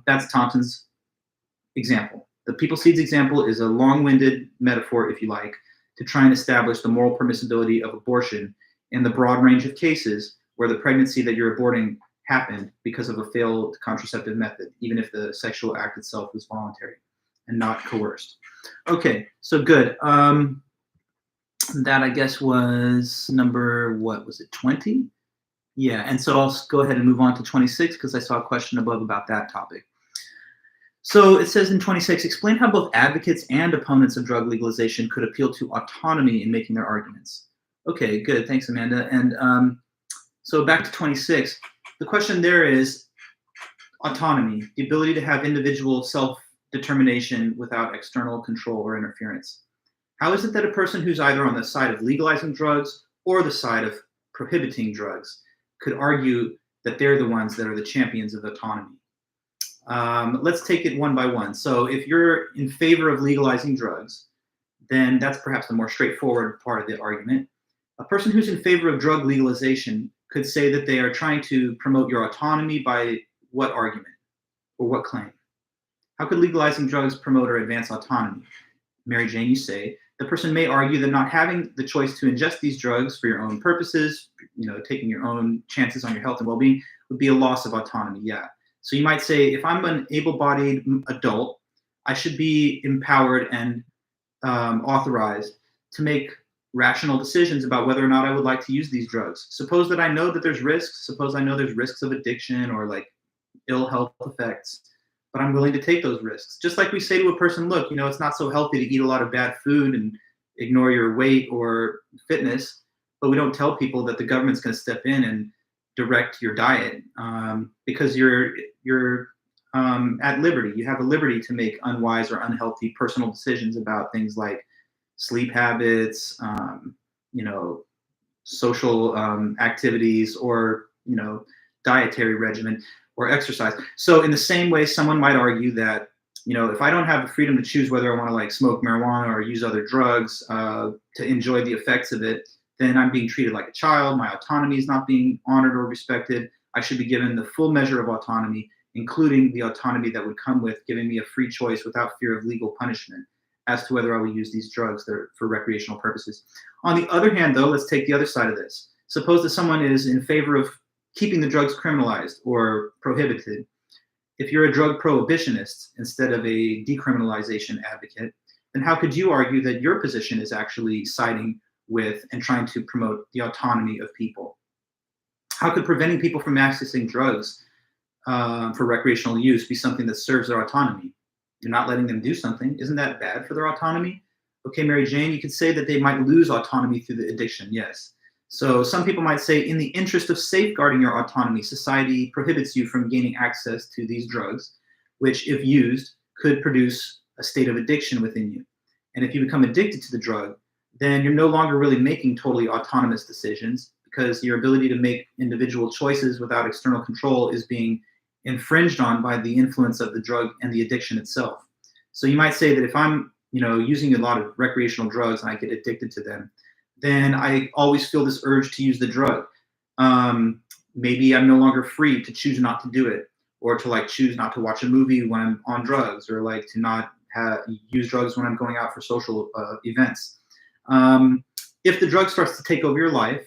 that's Thompson's example. The people seeds example is a long-winded metaphor, if you like, to try and establish the moral permissibility of abortion in the broad range of cases where the pregnancy that you're aborting happened because of a failed contraceptive method, even if the sexual act itself was voluntary and not coerced. Okay, so good. That I guess was number, what was it, 20? Yeah, and so I'll go ahead and move on to 26 because I saw a question above about that topic. So it says in 26, explain how both advocates and opponents of drug legalization could appeal to autonomy in making their arguments. Okay, good. Thanks, Amanda. And so back to 26. The question there is autonomy, the ability to have individual self-determination without external control or interference. How is it that a person who's either on the side of legalizing drugs or the side of prohibiting drugs could argue that they're the ones that are the champions of autonomy? Let's take it one by one. So if you're in favor of legalizing drugs, then that's perhaps the more straightforward part of the argument. A person who's in favor of drug legalization could say that they are trying to promote your autonomy by what argument or what claim? How could legalizing drugs promote or advance autonomy? Mary Jane, you say, the person may argue that not having the choice to ingest these drugs for your own purposes, taking your own chances on your health and well-being, would be a loss of autonomy. Yeah. So you might say, if I'm an able-bodied adult, I should be empowered and authorized to make rational decisions about whether or not I would like to use these drugs. Suppose that I know that there's risks. Suppose I know there's risks of addiction or like ill health effects, but I'm willing to take those risks. Just like we say to a person, look, it's not so healthy to eat a lot of bad food and ignore your weight or fitness, but we don't tell people that the government's going to step in and direct your diet because you're at liberty. You have a liberty to make unwise or unhealthy personal decisions about things like sleep habits, social activities, or dietary regimen or exercise. So in the same way, someone might argue that if I don't have the freedom to choose whether I want to like smoke marijuana or use other drugs to enjoy the effects of it, then I'm being treated like a child. My autonomy is not being honored or respected. I should be given the full measure of autonomy, including the autonomy that would come with giving me a free choice without fear of legal punishment as to whether I will use these drugs for recreational purposes. On the other hand, though, let's take the other side of this. Suppose that someone is in favor of keeping the drugs criminalized or prohibited. If you're a drug prohibitionist instead of a decriminalization advocate, then how could you argue that your position is actually siding with and trying to promote the autonomy of people? How could preventing people from accessing drugs for recreational use be something that serves their autonomy? You're not letting them do something. Isn't that bad for their autonomy? Okay, Mary Jane, you could say that they might lose autonomy through the addiction, yes. So some people might say, in the interest of safeguarding your autonomy, society prohibits you from gaining access to these drugs, which, if used, could produce a state of addiction within you. And if you become addicted to the drug, then you're no longer really making totally autonomous decisions because your ability to make individual choices without external control is being infringed on by the influence of the drug and the addiction itself. So you might say that if I'm, using a lot of recreational drugs and I get addicted to them, then I always feel this urge to use the drug. Maybe I'm no longer free to choose not to do it, or to choose not to watch a movie when I'm on drugs, or to not use drugs when I'm going out for social events. If the drug starts to take over your life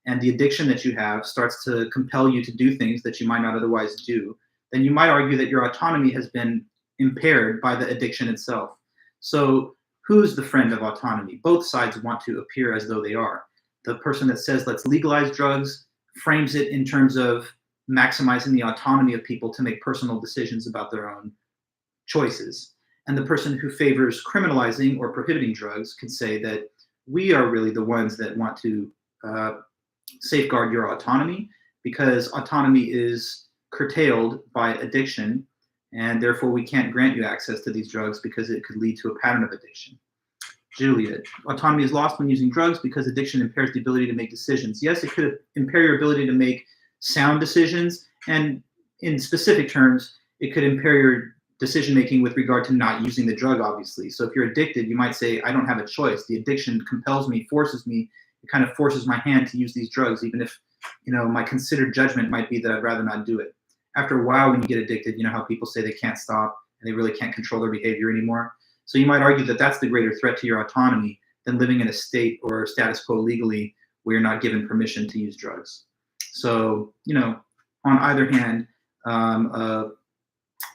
and the addiction that you have starts to compel you to do things that you might not otherwise do, then you might argue that your autonomy has been impaired by the addiction itself. So who's the friend of autonomy? Both sides want to appear as though they are. The person that says, let's legalize drugs, frames it in terms of maximizing the autonomy of people to make personal decisions about their own choices. And the person who favors criminalizing or prohibiting drugs could say that we are really the ones that want to safeguard your autonomy, because autonomy is curtailed by addiction, and therefore we can't grant you access to these drugs because it could lead to a pattern of addiction. Juliet, autonomy is lost when using drugs because addiction impairs the ability to make decisions. Yes, it could impair your ability to make sound decisions, and in specific terms, it could impair your decision making with regard to not using the drug, obviously. So if you're addicted, you might say, I don't have a choice. The addiction compels me, forces me. It kind of forces my hand to use these drugs, even if, my considered judgment might be that I'd rather not do it. After a while, when you get addicted, you know how people say they can't stop and they really can't control their behavior anymore. So you might argue that that's the greater threat to your autonomy than living in a state or status quo legally where you're not given permission to use drugs. So, on either hand, a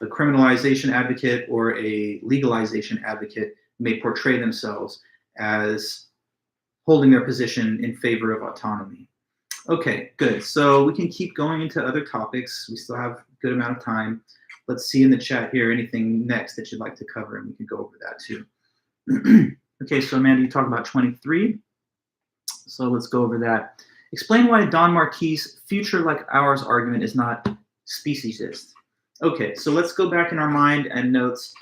criminalization advocate or a legalization advocate may portray themselves as holding their position in favor of autonomy. Okay, good. So we can keep going into other topics. We still have a good amount of time. Let's see in the chat here anything next that you'd like to cover, and we can go over that too. Okay, so Amanda, you talked about 23. So let's go over that. Explain why Don Marquis' future like ours argument is not speciesist. Okay, so let's go back in our mind and notes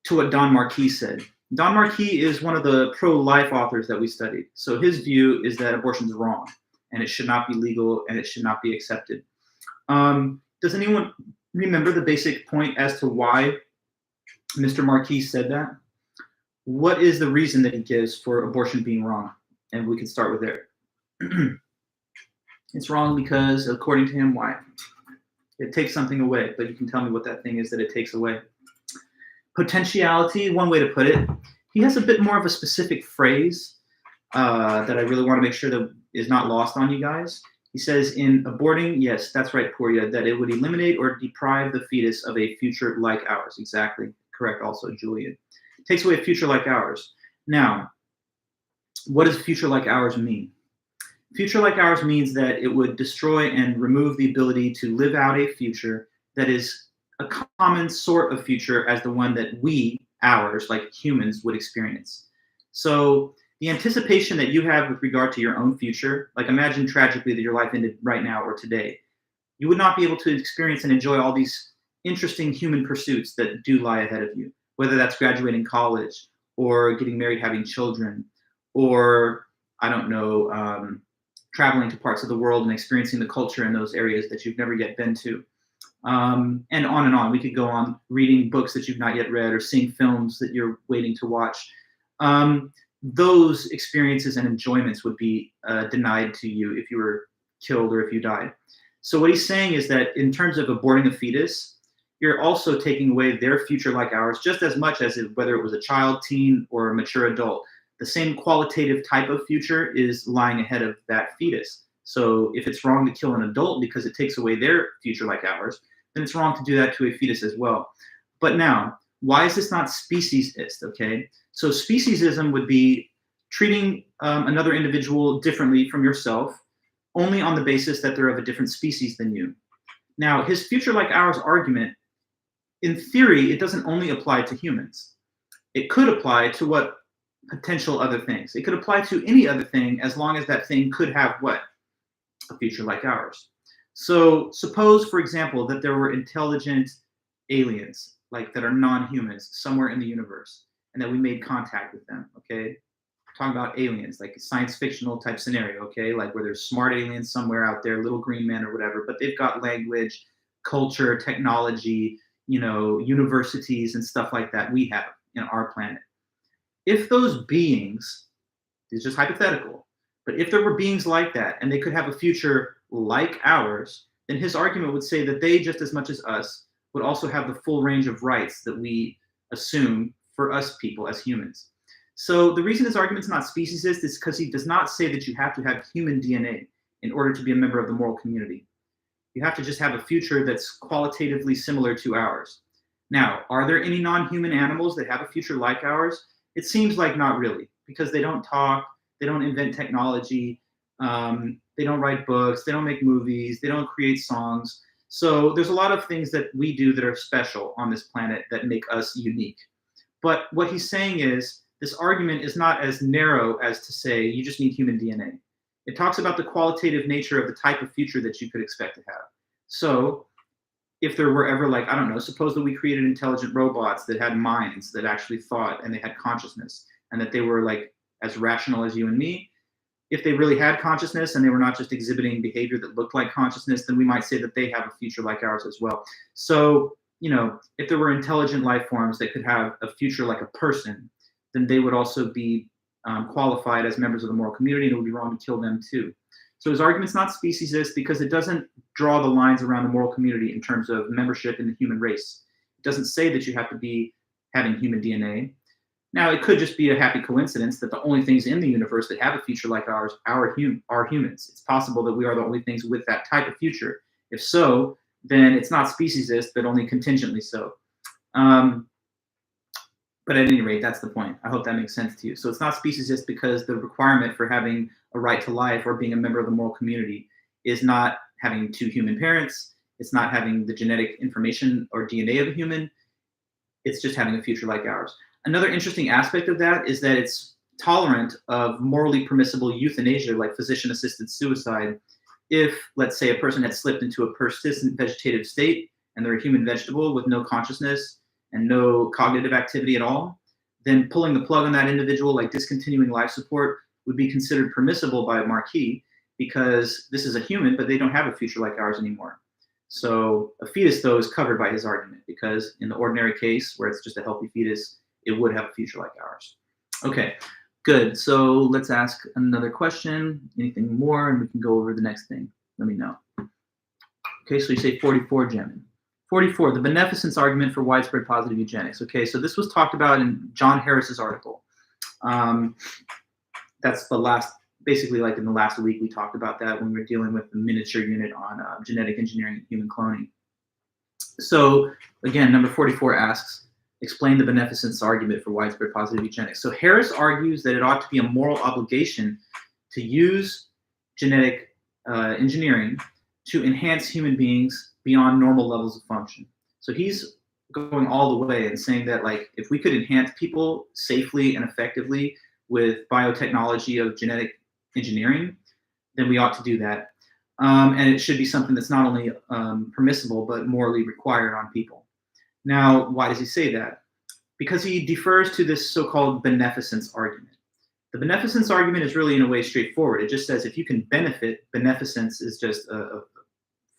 to what Don Marquis said. Don Marquis is one of the pro-life authors that we studied. So his view is that abortion is wrong and it should not be legal and it should not be accepted. Does anyone remember the basic point as to why Mr. Marquis said that? What is the reason that he gives for abortion being wrong? And we can start with there. It's wrong because, according to him, why? It takes something away, but you can tell me what that thing is that it takes away. Potentiality, one way to put it. He has a bit more of a specific phrase that I really want to make sure that is not lost on you guys. He says, in aborting, yes, that's right, Purya, that it would eliminate or deprive the fetus of a future like ours. Exactly, correct also, Julian. It takes away a future like ours. Now, what does future like ours mean? Future like ours means that it would destroy and remove the ability to live out a future that is a common sort of future as the one that we, ours, like humans, would experience. So the anticipation that you have with regard to your own future, like imagine tragically that your life ended right now or today, you would not be able to experience and enjoy all these interesting human pursuits that do lie ahead of you, whether that's graduating college or getting married, having children, or, I don't know, traveling to parts of the world and experiencing the culture in those areas that you've never yet been to. And on and on. We could go on reading books that you've not yet read or seeing films that you're waiting to watch. Those experiences and enjoyments would be denied to you if you were killed or if you died. So what he's saying is that in terms of aborting a fetus, you're also taking away their future like ours, just as much as whether it was a child, teen, or a mature adult. The same qualitative type of future is lying ahead of that fetus. So if it's wrong to kill an adult because it takes away their future like ours, then it's wrong to do that to a fetus as well. But now, why is this not speciesist, okay? So speciesism would be treating another individual differently from yourself, only on the basis that they're of a different species than you. Now, his future like ours argument, in theory, it doesn't only apply to humans. It could apply to what potential other things. It could apply to any other thing as long as that thing could have what? A future like ours. So suppose, for example, that there were intelligent aliens, like that are non-humans somewhere in the universe, and that we made contact with them, okay? Talking about aliens, like a science fictional type scenario, okay? Like where there's smart aliens somewhere out there, little green men or whatever, but they've got language, culture, technology, universities and stuff like that we have in our planet. If those beings, it's just hypothetical, but if there were beings like that and they could have a future like ours, then his argument would say that they, just as much as us, would also have the full range of rights that we assume for us people as humans. So the reason his argument's not speciesist is because he does not say that you have to have human DNA in order to be a member of the moral community. You have to just have a future that's qualitatively similar to ours. Now, are there any non-human animals that have a future like ours? It seems like not really, because they don't talk, they don't invent technology, they don't write books, they don't make movies, they don't create songs. So there's a lot of things that we do that are special on this planet that make us unique. But what he's saying is, this argument is not as narrow as to say you just need human DNA. It talks about the qualitative nature of the type of future that you could expect to have. So if there were ever, like, I don't know, suppose that we created intelligent robots that had minds, that actually thought, and they had consciousness, and that they were like as rational as you and me. If they really had consciousness and they were not just exhibiting behavior that looked like consciousness, then we might say that they have a future like ours as well. So if there were intelligent life forms that could have a future like a person, then they would also be qualified as members of the moral community, and it would be wrong to kill them too. So his argument's not speciesist because it doesn't draw the lines around the moral community in terms of membership in the human race. It doesn't say that you have to be having human DNA. Now, it could just be a happy coincidence that the only things in the universe that have a future like ours are humans. It's possible that we are the only things with that type of future. If so, then it's not speciesist, but only contingently so. But at any rate, that's the point. I hope that makes sense to you. So it's not speciesist because the requirement for having a right to life or being a member of the moral community is not having two human parents. It's not having the genetic information or DNA of a human. It's just having a future like ours. Another interesting aspect of that is that it's tolerant of morally permissible euthanasia, like physician-assisted suicide, if, let's say, a person had slipped into a persistent vegetative state and they're a human vegetable with no consciousness and no cognitive activity at all, then pulling the plug on that individual, like discontinuing life support, would be considered permissible by a Marquis because this is a human, but they don't have a future like ours anymore. So a fetus, though, is covered by his argument because in the ordinary case, where it's just a healthy fetus, it would have a future like ours. Okay, good. So let's ask another question. Anything more? And we can go over the next thing. Let me know. Okay, so you say 44, Jemin. 44, the beneficence argument for widespread positive eugenics. Okay, so this was talked about in John Harris's article. That's the last, basically like in the last week, we talked about that when we were dealing with the miniature unit on genetic engineering and human cloning. So again, number 44 asks, explain the beneficence argument for widespread positive eugenics. So Harris argues that it ought to be a moral obligation to use genetic engineering to enhance human beings beyond normal levels of function. So he's going all the way and saying that, like, if we could enhance people safely and effectively with biotechnology of genetic engineering, then we ought to do that. And it should be something that's not only permissible, but morally required on people. Now, why does he say that? Because he defers to this so-called beneficence argument. The beneficence argument is really, in a way, straightforward. It just says if you can benefit, beneficence is just a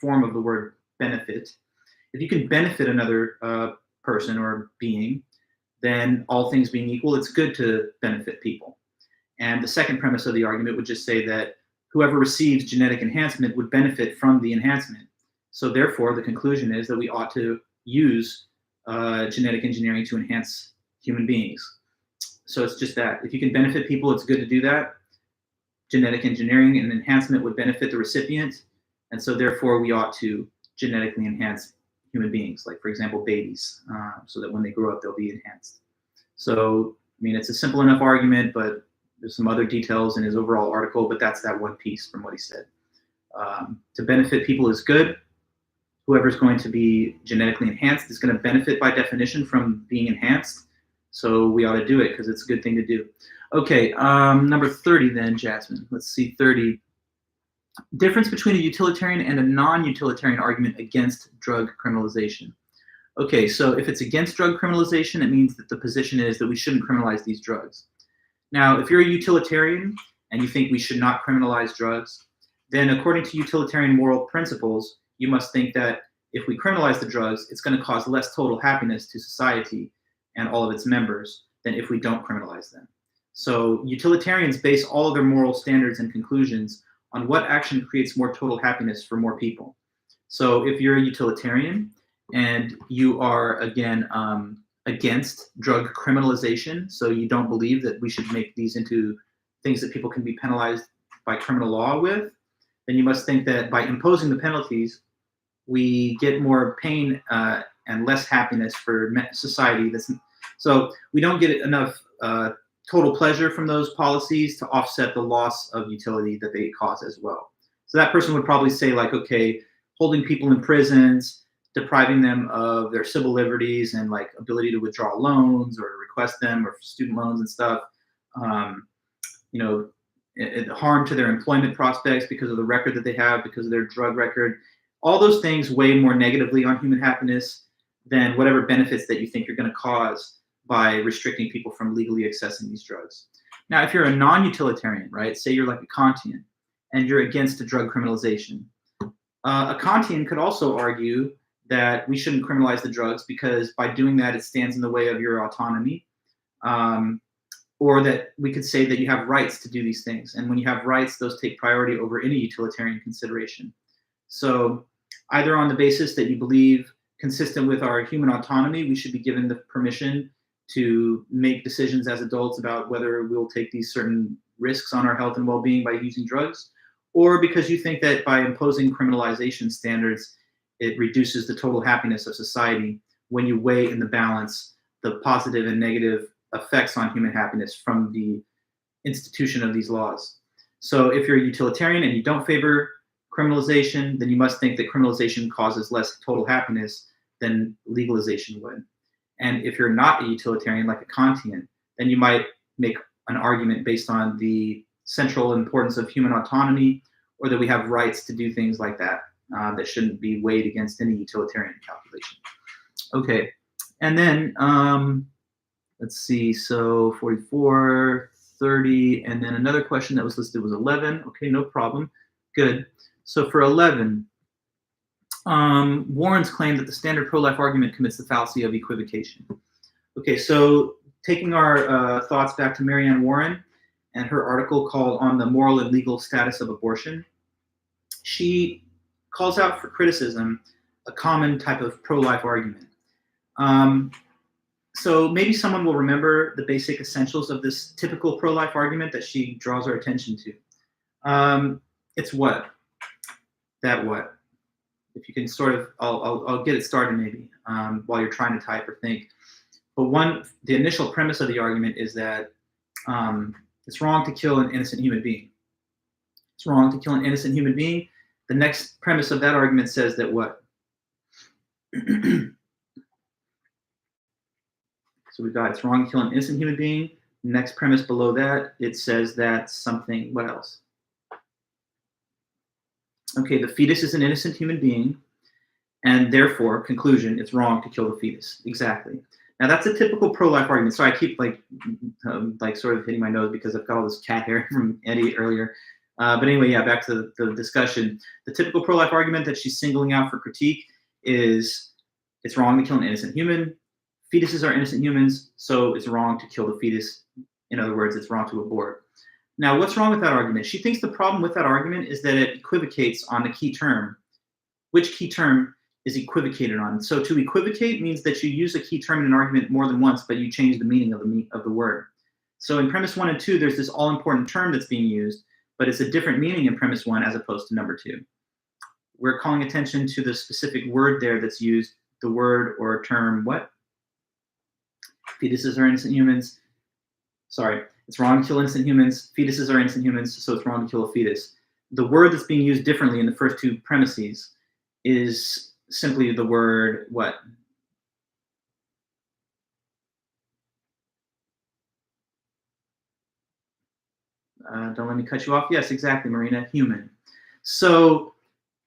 form of the word benefit. If you can benefit another person or being, then all things being equal, it's good to benefit people. And the second premise of the argument would just say that whoever receives genetic enhancement would benefit from the enhancement. So therefore, the conclusion is that we ought to use genetic engineering to enhance human beings. So it's just that. If you can benefit people, it's good to do that. Genetic engineering and enhancement would benefit the recipient. And so therefore, we ought to genetically enhance human beings, like, for example, babies, so that when they grow up, they'll be enhanced. So, I mean, it's a simple enough argument, but there's some other details in his overall article, but that's that one piece from what he said. To benefit people is good. Whoever's going to be genetically enhanced is going to benefit by definition from being enhanced. So we ought to do it because it's a good thing to do. Okay, number 30 then, Jasmine. Let's see, 30. Difference between a utilitarian and a non-utilitarian argument against drug criminalization. Okay, so if it's against drug criminalization, it means that the position is that we shouldn't criminalize these drugs. Now, if you're a utilitarian and you think we should not criminalize drugs, then according to utilitarian moral principles, you must think that if we criminalize the drugs, it's going to cause less total happiness to society and all of its members than if we don't criminalize them. So utilitarians base all of their moral standards and conclusions on what action creates more total happiness for more people. So if you're a utilitarian and you are, again, against drug criminalization, so you don't believe that we should make these into things that people can be penalized by criminal law with, then you must think that by imposing the penalties, we get more pain and less happiness for society. So we don't get enough total pleasure from those policies to offset the loss of utility that they cause as well. So that person would probably say, like, okay, holding people in prisons, depriving them of their civil liberties and like ability to withdraw loans or to request them or student loans and stuff, harm to their employment prospects because of the record that they have, because of their drug record. All those things weigh more negatively on human happiness than whatever benefits that you think you're going to cause by restricting people from legally accessing these drugs. Now, if you're a non-utilitarian, right, say you're like a Kantian and you're against the drug criminalization, a Kantian could also argue that we shouldn't criminalize the drugs because by doing that, it stands in the way of your autonomy. Or that we could say that you have rights to do these things. And when you have rights, those take priority over any utilitarian consideration. So either on the basis that you believe consistent with our human autonomy, we should be given the permission to make decisions as adults about whether we'll take these certain risks on our health and well-being by using drugs, or because you think that by imposing criminalization standards, it reduces the total happiness of society when you weigh in the balance the positive and negative effects on human happiness from the institution of these laws. So if you're a utilitarian and you don't favor criminalization, then you must think that criminalization causes less total happiness than legalization would. And if you're not a utilitarian, like a Kantian, then you might make an argument based on the central importance of human autonomy, or that we have rights to do things like that that shouldn't be weighed against any utilitarian calculation. Okay, and then let's see, so 44, 30, and then another question that was listed was 11. Okay, no problem, good. So for 11, Warren's claim that the standard pro-life argument commits the fallacy of equivocation. Okay, so taking our thoughts back to Marianne Warren and her article called On the Moral and Legal Status of Abortion, she calls out for criticism a common type of pro-life argument. So maybe someone will remember the basic essentials of this typical pro-life argument that she draws our attention to. It's what? That what? If you can sort of, I'll get it started maybe while you're trying to type or think. But the initial premise of the argument is that it's wrong to kill an innocent human being. It's wrong to kill an innocent human being. The next premise of that argument says that what? So we've got it's wrong to kill an innocent human being. Next premise below that, it says that something, what else? Okay, the fetus is an innocent human being, and therefore, conclusion, it's wrong to kill the fetus. Exactly. Now that's a typical pro-life argument. So I keep like sort of hitting my nose because I've got all this cat hair from Eddie earlier. But anyway, yeah, back to the discussion. The typical pro-life argument that she's singling out for critique is it's wrong to kill an innocent human. Fetuses are innocent humans, so it's wrong to kill the fetus. In other words, it's wrong to abort. Now, what's wrong with that argument? She thinks the problem with that argument is that it equivocates on the key term. Which key term is equivocated on? So to equivocate means that you use a key term in an argument more than once, but you change the meaning of the word. So in premise 1 and 2, there's this all-important term that's being used, but it's a different meaning in premise 1 as opposed to number 2. We're calling attention to the specific word there that's used, the word or term what? Fetuses are innocent humans. Sorry, it's wrong to kill innocent humans. Fetuses are innocent humans, so it's wrong to kill a fetus. The word that's being used differently in the first two premises is simply the word what? Don't let me cut you off. Yes, exactly, Marina, human. So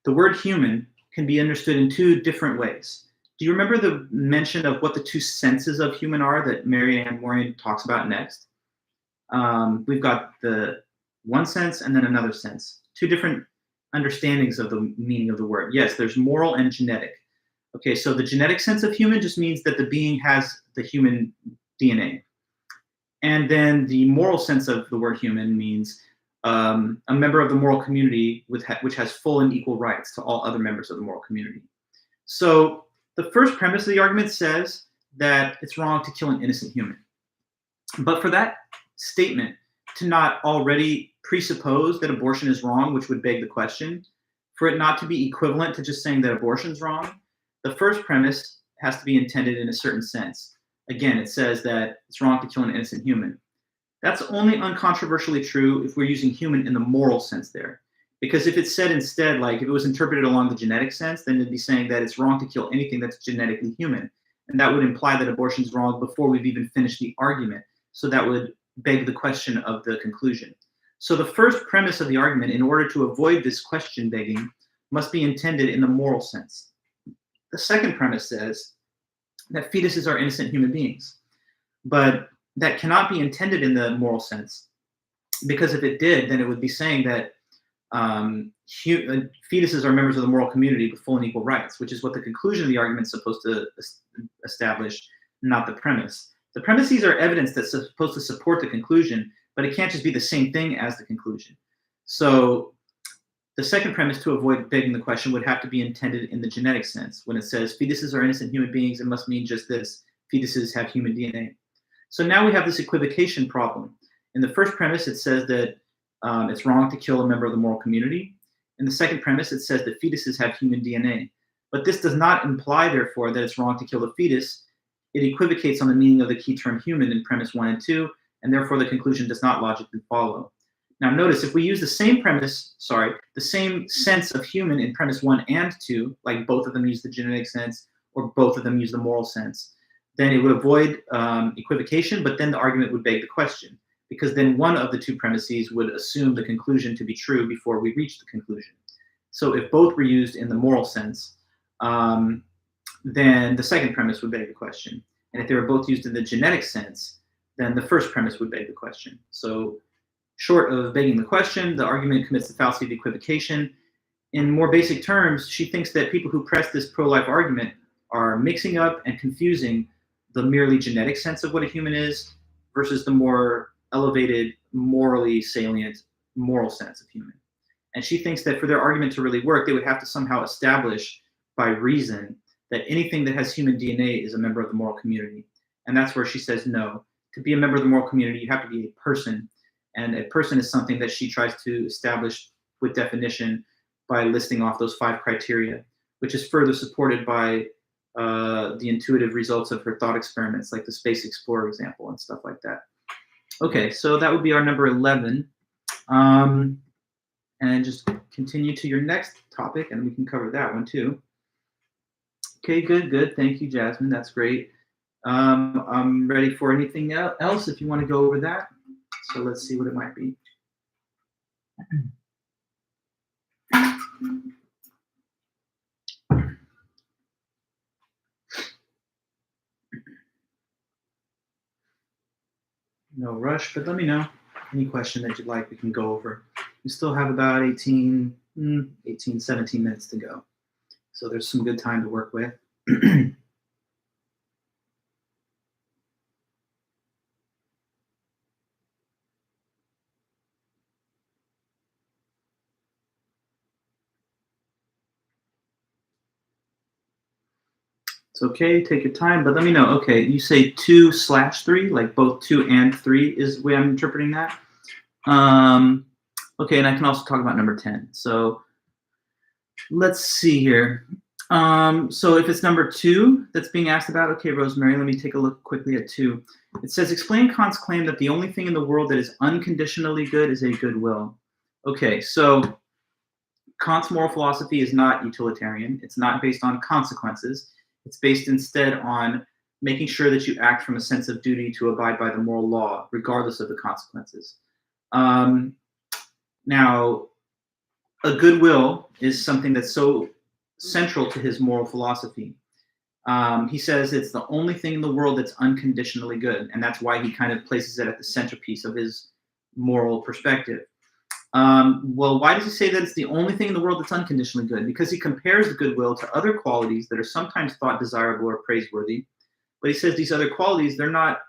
the word human can be understood in two different ways. Do you remember the mention of what the two senses of human are that Marianne Warren talks about next? We've got the one sense and then another sense. Two different understandings of the meaning of the word. Yes, there's moral and genetic. Okay, so the genetic sense of human just means that the being has the human DNA. And then the moral sense of the word human means a member of the moral community which has full and equal rights to all other members of the moral community. So the first premise of the argument says that it's wrong to kill an innocent human. But for that statement to not already presuppose that abortion is wrong, which would beg the question, for it not to be equivalent to just saying that abortion is wrong, the first premise has to be intended in a certain sense. Again, it says that it's wrong to kill an innocent human. That's only uncontroversially true if we're using human in the moral sense there. Because if it's said instead, like if it was interpreted along the genetic sense, then it'd be saying that it's wrong to kill anything that's genetically human. And that would imply that abortion is wrong before we've even finished the argument. So that would beg the question of the conclusion. So the first premise of the argument, in order to avoid this question begging, must be intended in the moral sense. The second premise says that fetuses are innocent human beings. But that cannot be intended in the moral sense, because if it did, then it would be saying that fetuses are members of the moral community with full and equal rights, which is what the conclusion of the argument is supposed to establish, not the premise. The premises are evidence that's supposed to support the conclusion, but it can't just be the same thing as the conclusion. So the second premise, to avoid begging the question, would have to be intended in the genetic sense. When it says fetuses are innocent human beings, it must mean just this: fetuses have human DNA. So now we have this equivocation problem. In the first premise, it says that it's wrong to kill a member of the moral community. In the second premise, it says that fetuses have human DNA. But this does not imply, therefore, that it's wrong to kill a fetus. It equivocates on the meaning of the key term human in premise 1 and 2, and therefore the conclusion does not logically follow. Now notice, if we use the same the same sense of human in premise 1 and 2, like both of them use the genetic sense or both of them use the moral sense, then it would avoid equivocation, but then the argument would beg the question, because then one of the two premises would assume the conclusion to be true before we reach the conclusion. So if both were used in the moral sense, then the second premise would beg the question. And if they were both used in the genetic sense, then the first premise would beg the question. So short of begging the question, the argument commits the fallacy of equivocation. In more basic terms, she thinks that people who press this pro-life argument are mixing up and confusing the merely genetic sense of what a human is versus the more elevated, morally salient, moral sense of human. And she thinks that for their argument to really work, they would have to somehow establish by reason that anything that has human DNA is a member of the moral community. And that's where she says no. To be a member of the moral community, you have to be a person. And a person is something that she tries to establish with definition by listing off those 5 criteria, which is further supported by the intuitive results of her thought experiments, like the Space Explorer example and stuff like that. Okay, so that would be our number 11. And just continue to your next topic, and we can cover that one too. Okay, good. Thank you, Jasmine. That's great. I'm ready for anything else if you want to go over that. So let's see what it might be. No rush, but let me know any question that you'd like we can go over. We still have about 17 minutes to go. So there's some good time to work with. It's okay, take your time, but let me know. Okay, you say 2/3, like both 2 and 3 is the way I'm interpreting that. Okay, and I can also talk about number 10. So let's see here. So if it's number 2 that's being asked about, okay, Rosemary, let me take a look quickly at 2. It says, explain Kant's claim that the only thing in the world that is unconditionally good is a good will. Okay, so Kant's moral philosophy is not utilitarian. It's not based on consequences. It's based instead on making sure that you act from a sense of duty to abide by the moral law, regardless of the consequences. Now, a good will is something that's so central to his moral philosophy. He says it's the only thing in the world that's unconditionally good, and that's why he kind of places it at the centerpiece of his moral perspective. Well, why does he say that it's the only thing in the world that's unconditionally good? Because he compares the goodwill to other qualities that are sometimes thought desirable or praiseworthy. But he says these other qualities, they're not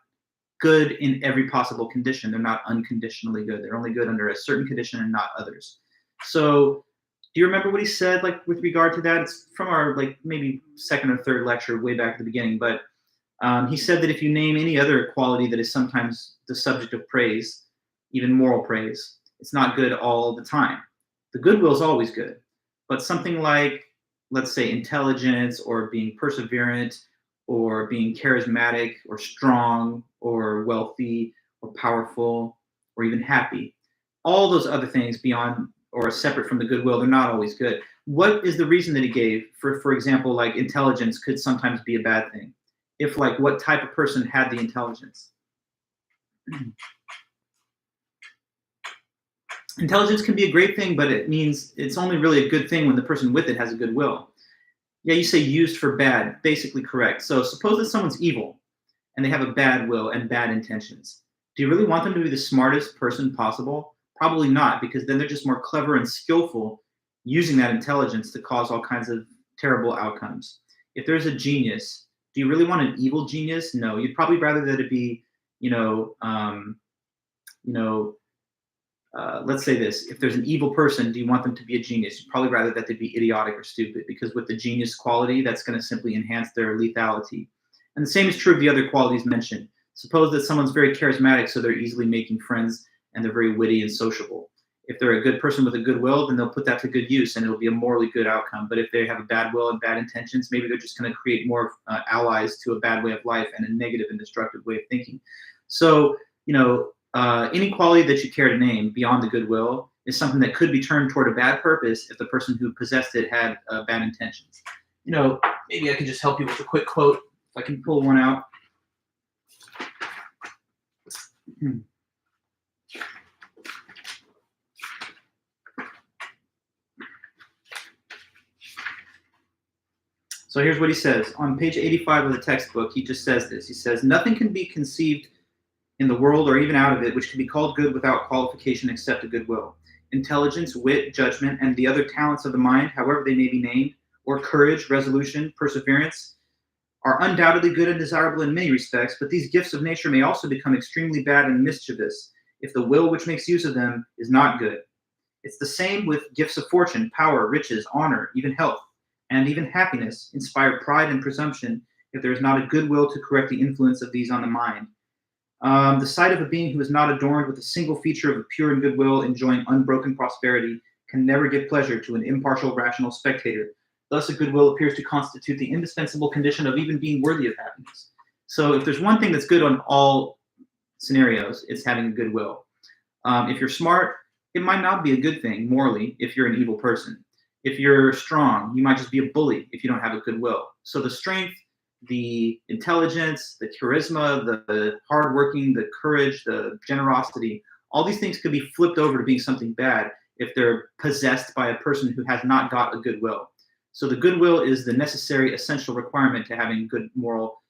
good in every possible condition. They're not unconditionally good. They're only good under a certain condition and not others. So do you remember what he said, like, with regard to that? It's from our, like, maybe second or third lecture way back at the beginning. But he said that if you name any other quality that is sometimes the subject of praise, even moral praise, it's not good all the time. The goodwill is always good. But something like, let's say, intelligence or being perseverant or being charismatic or strong or wealthy or powerful or even happy, all those other things beyond or separate from the goodwill, they're not always good. What is the reason that he gave? For example, like intelligence could sometimes be a bad thing. If, like, what type of person had the intelligence? Intelligence can be a great thing, but it means it's only really a good thing when the person with it has a good will. Yeah, you say used for bad, basically correct. So suppose that someone's evil and they have a bad will and bad intentions. Do you really want them to be the smartest person possible? Probably not, because then they're just more clever and skillful using that intelligence to cause all kinds of terrible outcomes. If there's a genius, do you really want an evil genius? No, you'd probably rather that it be, let's say this: if there's an evil person, do you want them to be a genius? You'd probably rather that they be idiotic or stupid, because with the genius quality, that's going to simply enhance their lethality. And the same is true of the other qualities mentioned. Suppose that someone's very charismatic, so they're easily making friends and they're very witty and sociable. If they're a good person with a good will, then they'll put that to good use and it'll be a morally good outcome. But if they have a bad will and bad intentions, maybe they're just going to create more allies to a bad way of life and a negative and destructive way of thinking. So, any quality that you care to name beyond the goodwill is something that could be turned toward a bad purpose if the person who possessed it had bad intentions. Maybe I could just help you with a quick quote, if I can pull one out. So here's what he says. On page 85 of the textbook, he just says this. He says, "Nothing can be conceived in the world or even out of it which can be called good without qualification except a good will. Intelligence, wit, judgment, and the other talents of the mind, however they may be named, or courage, resolution, perseverance, are undoubtedly good and desirable in many respects, but these gifts of nature may also become extremely bad and mischievous if the will which makes use of them is not good. It's the same with gifts of fortune, power, riches, honor, even health, and even happiness inspire pride and presumption if there is not a good will to correct the influence of these on the mind. The sight of a being who is not adorned with a single feature of a pure and good will, enjoying unbroken prosperity, can never give pleasure to an impartial, rational spectator. Thus, a good will appears to constitute the indispensable condition of even being worthy of happiness." So if there's one thing that's good on all scenarios, it's having a good will. If you're smart, it might not be a good thing morally if you're an evil person. If you're strong, you might just be a bully if you don't have a good will. So the strength, the intelligence, the charisma, the hardworking, the courage, the generosity, all these things could be flipped over to being something bad if they're possessed by a person who has not got a good will. So the good will is the necessary, essential requirement to having good moral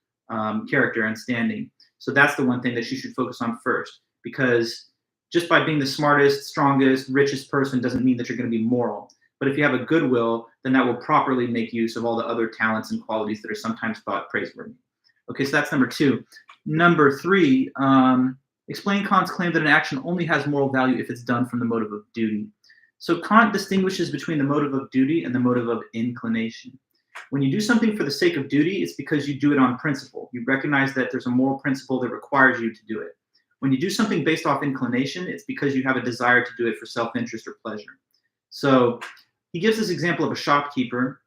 character and standing. So that's the one thing that you should focus on first, because just by being the smartest, strongest, richest person doesn't mean that you're going to be moral. But if you have a good will, then that will properly make use of all the other talents and qualities that are sometimes thought praiseworthy. Okay, so that's number 2. Number 3, explain Kant's claim that an action only has moral value if it's done from the motive of duty. So Kant distinguishes between the motive of duty and the motive of inclination. When you do something for the sake of duty, it's because you do it on principle. You recognize that there's a moral principle that requires you to do it. When you do something based off inclination, it's because you have a desire to do it for self-interest or pleasure. So he gives this example of a shopkeeper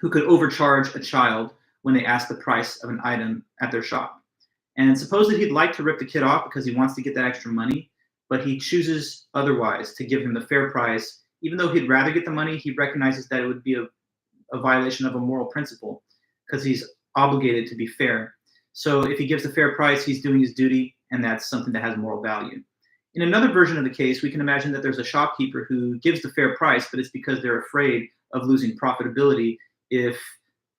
who could overcharge a child when they ask the price of an item at their shop. And suppose that he'd like to rip the kid off because he wants to get that extra money, but he chooses otherwise to give him the fair price. Even though he'd rather get the money, he recognizes that it would be a violation of a moral principle because he's obligated to be fair. So if he gives the fair price, he's doing his duty, and that's something that has moral value. In another version of the case, we can imagine that there's a shopkeeper who gives the fair price, but it's because they're afraid of losing profitability if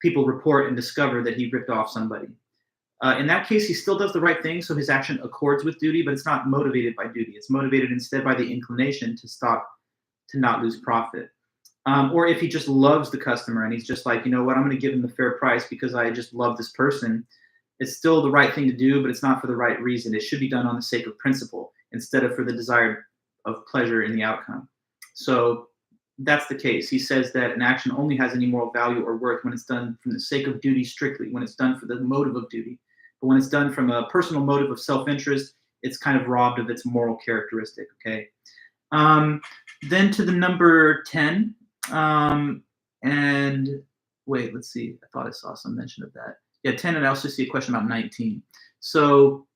people report and discover that he ripped off somebody. In that case, he still does the right thing, so his action accords with duty, but it's not motivated by duty. It's motivated instead by the inclination to not lose profit. Or if he just loves the customer and he's just like, you know what, I'm going to give him the fair price because I just love this person. It's still the right thing to do, but it's not for the right reason. It should be done on the sake of principle instead of for the desire of pleasure in the outcome. So that's the case. He says that an action only has any moral value or worth when it's done from the sake of duty strictly, when it's done for the motive of duty. But when it's done from a personal motive of self-interest, it's kind of robbed of its moral characteristic, okay? Then to the number 10, and wait, let's see. I thought I saw some mention of that. Yeah, 10, and I also see a question about 19. So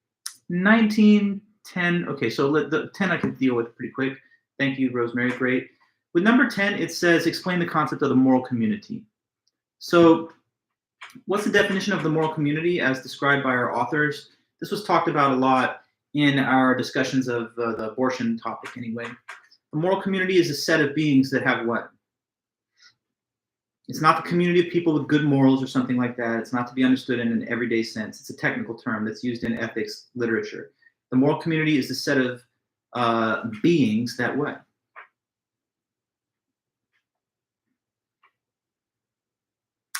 19, 10, okay, so the 10 I can deal with pretty quick. Thank you, Rosemary, great. With number 10, it says, explain the concept of the moral community. So what's the definition of the moral community as described by our authors? This was talked about a lot in our discussions of the abortion topic anyway. The moral community is a set of beings that have what? It's not the community of people with good morals or something like that. It's not to be understood in an everyday sense. It's a technical term that's used in ethics literature. The moral community is a set of beings that what?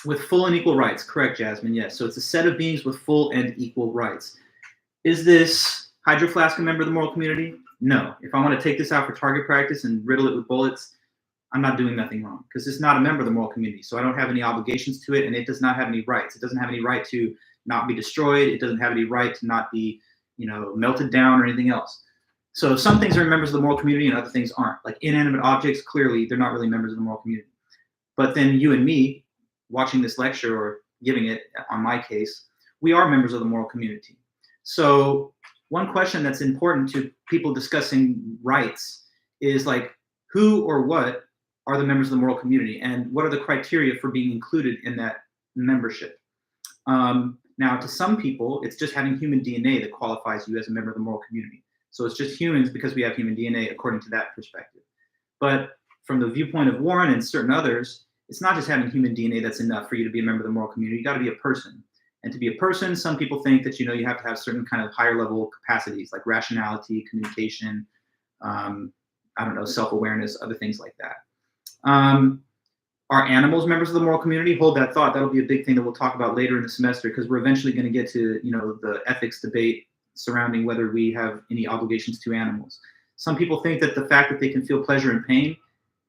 With full and equal rights. Correct, Jasmine. Yes. So it's a set of beings with full and equal rights. Is this Hydro Flask a member of the moral community? No. If I want to take this out for target practice and riddle it with bullets, I'm not doing nothing wrong because it's not a member of the moral community. So I don't have any obligations to it, and it does not have any rights. It doesn't have any right to not be destroyed. It doesn't have any right to not be, melted down or anything else. So some things are members of the moral community and other things aren't. Like inanimate objects, clearly they're not really members of the moral community. But then you and me, watching this lecture or giving it on my case, we are members of the moral community. So one question that's important to people discussing rights is like, who or what are the members of the moral community, and what are the criteria for being included in that membership? Now, to some people, it's just having human DNA that qualifies you as a member of the moral community. So it's just humans because we have human DNA according to that perspective. But from the viewpoint of Warren and certain others, it's not just having human DNA that's enough for you to be a member of the moral community. You got to be a person. And to be a person, some people think that, you have to have certain kind of higher level capacities like rationality, communication, self-awareness, other things like that. Are animals members of the moral community? Hold that thought. That'll be a big thing that we'll talk about later in the semester because we're eventually going to get to, the ethics debate surrounding whether we have any obligations to animals. Some people think that the fact that they can feel pleasure and pain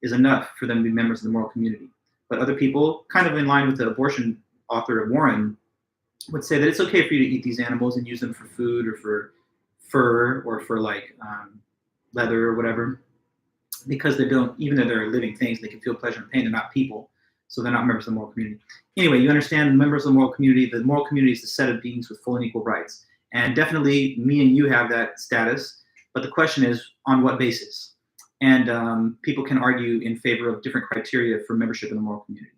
is enough for them to be members of the moral community. But other people, kind of in line with the abortion author of Warren, would say that it's okay for you to eat these animals and use them for food or for fur or for leather or whatever, because they don't, even though they're living things, they can feel pleasure and pain. They're not people, so they're not members of the moral community. Anyway, you understand members of the moral community. The moral community is the set of beings with full and equal rights. And definitely me and you have that status, but the question is on what basis? And people can argue in favor of different criteria for membership in the moral community.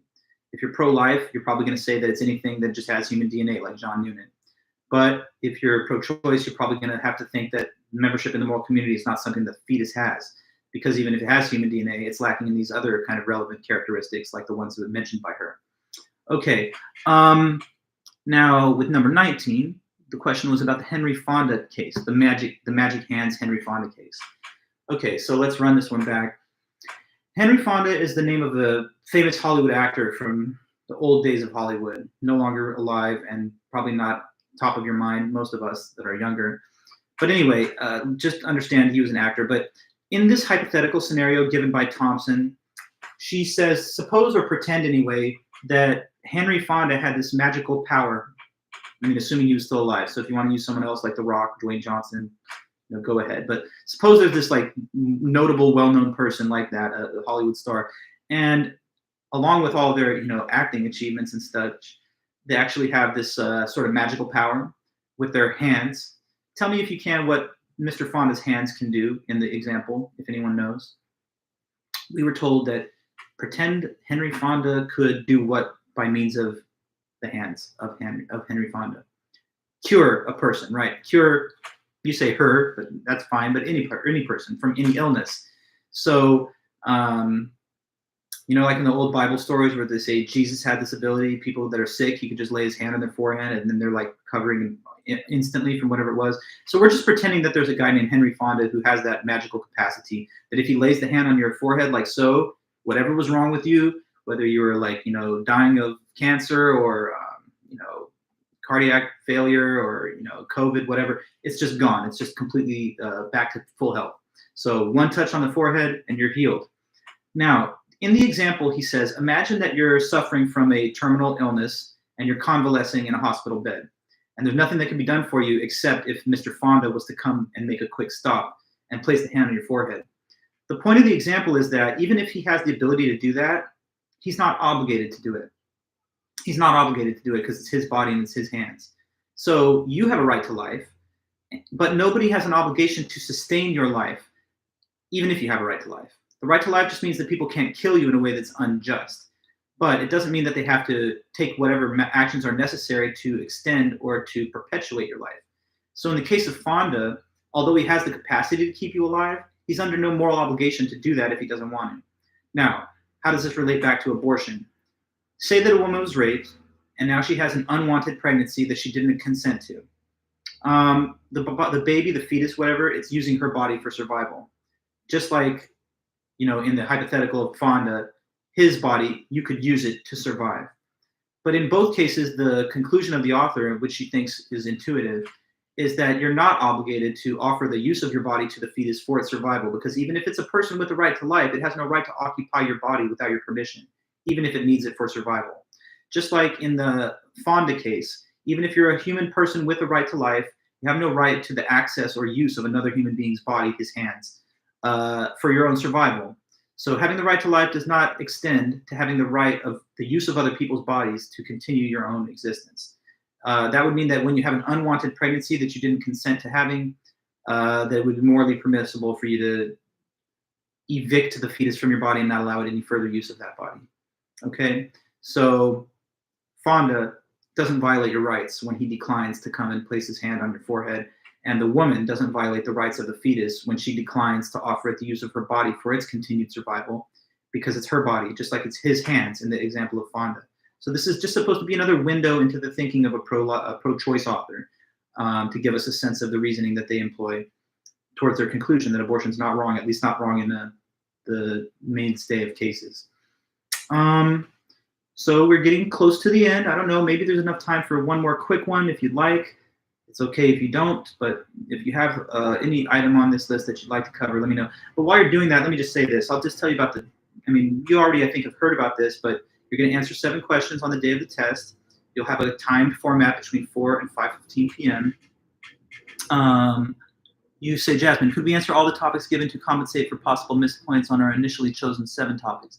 If you're pro-life, you're probably going to say that it's anything that just has human DNA, like John Noonan. But if you're pro-choice, you're probably going to have to think that membership in the moral community is not something that the fetus has, because even if it has human DNA, it's lacking in these other kind of relevant characteristics, like the ones that were mentioned by her. Okay. Now with number 19, the question was about the Henry Fonda case, the magic hands Henry Fonda case. Okay, so let's run this one back. Henry Fonda is the name of a famous Hollywood actor from the old days of Hollywood, no longer alive and probably not top of your mind, most of us that are younger. But anyway, just understand he was an actor. But in this hypothetical scenario given by Thompson, she says, suppose or pretend anyway that Henry Fonda had this magical power. I mean, assuming he was still alive. So if you want to use someone else like The Rock, Dwayne Johnson, go ahead. But suppose there's this like notable, well-known person like that, a Hollywood star, and along with all their acting achievements and such, they actually have this sort of magical power with their hands. Tell me if you can what Mr. Fonda's hands can do in the example, if anyone knows. We were told that pretend Henry Fonda could do what by means of the hands of Henry Fonda. Cure a person, right? Cure. You say her, but that's fine. But any person from any illness. So, like in the old Bible stories where they say Jesus had this ability. People that are sick, he could just lay his hand on their forehead, and then they're like covering instantly from whatever it was. So we're just pretending that there's a guy named Henry Fonda who has that magical capacity. That if he lays the hand on your forehead like so, whatever was wrong with you, whether you were dying of cancer or cardiac failure or COVID, whatever, it's just gone. It's just completely back to full health. So one touch on the forehead and you're healed. Now, in the example, he says, imagine that you're suffering from a terminal illness and you're convalescing in a hospital bed. And there's nothing that can be done for you except if Mr. Fonda was to come and make a quick stop and place the hand on your forehead. The point of the example is that even if he has the ability to do that, he's not obligated to do it. He's not obligated to do it because it's his body and it's his hands. So you have a right to life, but nobody has an obligation to sustain your life, even if you have a right to life. The right to life just means that people can't kill you in a way that's unjust. But it doesn't mean that they have to take whatever actions are necessary to extend or to perpetuate your life. So in the case of Fonda, although he has the capacity to keep you alive, he's under no moral obligation to do that if he doesn't want to. Now, how does this relate back to abortion? Say that a woman was raped, and now she has an unwanted pregnancy that she didn't consent to. The baby, the fetus, whatever, it's using her body for survival. Just like, in the hypothetical of Fonda, his body, you could use it to survive. But in both cases, the conclusion of the author, which she thinks is intuitive, is that you're not obligated to offer the use of your body to the fetus for its survival, because even if it's a person with the right to life, it has no right to occupy your body without your permission, even if it needs it for survival. Just like in the Fonda case, even if you're a human person with the right to life, you have no right to the access or use of another human being's body, his hands, for your own survival. So having the right to life does not extend to having the right of the use of other people's bodies to continue your own existence. That would mean that when you have an unwanted pregnancy that you didn't consent to having, that it would be morally permissible for you to evict the fetus from your body and not allow it any further use of that body. Okay, so Fonda doesn't violate your rights when he declines to come and place his hand on your forehead, and the woman doesn't violate the rights of the fetus when she declines to offer it the use of her body for its continued survival, because it's her body, just like it's his hands in the example of Fonda. So this is just supposed to be another window into the thinking of a pro-choice author, to give us a sense of the reasoning that they employ towards their conclusion that abortion is not wrong, at least not wrong in the mainstay of cases. So we're getting close to the end. I don't know, maybe there's enough time for one more quick one if you'd like. It's okay if you don't, but if you have any item on this list that you'd like to cover, let me know. But while you're doing that, let me just say this. I'll just tell you about you already, I think, have heard about this, but you're going to answer 7 questions on the day of the test. You'll have a timed format between 4 and 5:15 p.m. You say, Jasmine, could we answer all the topics given to compensate for possible missed points on our initially chosen 7 topics?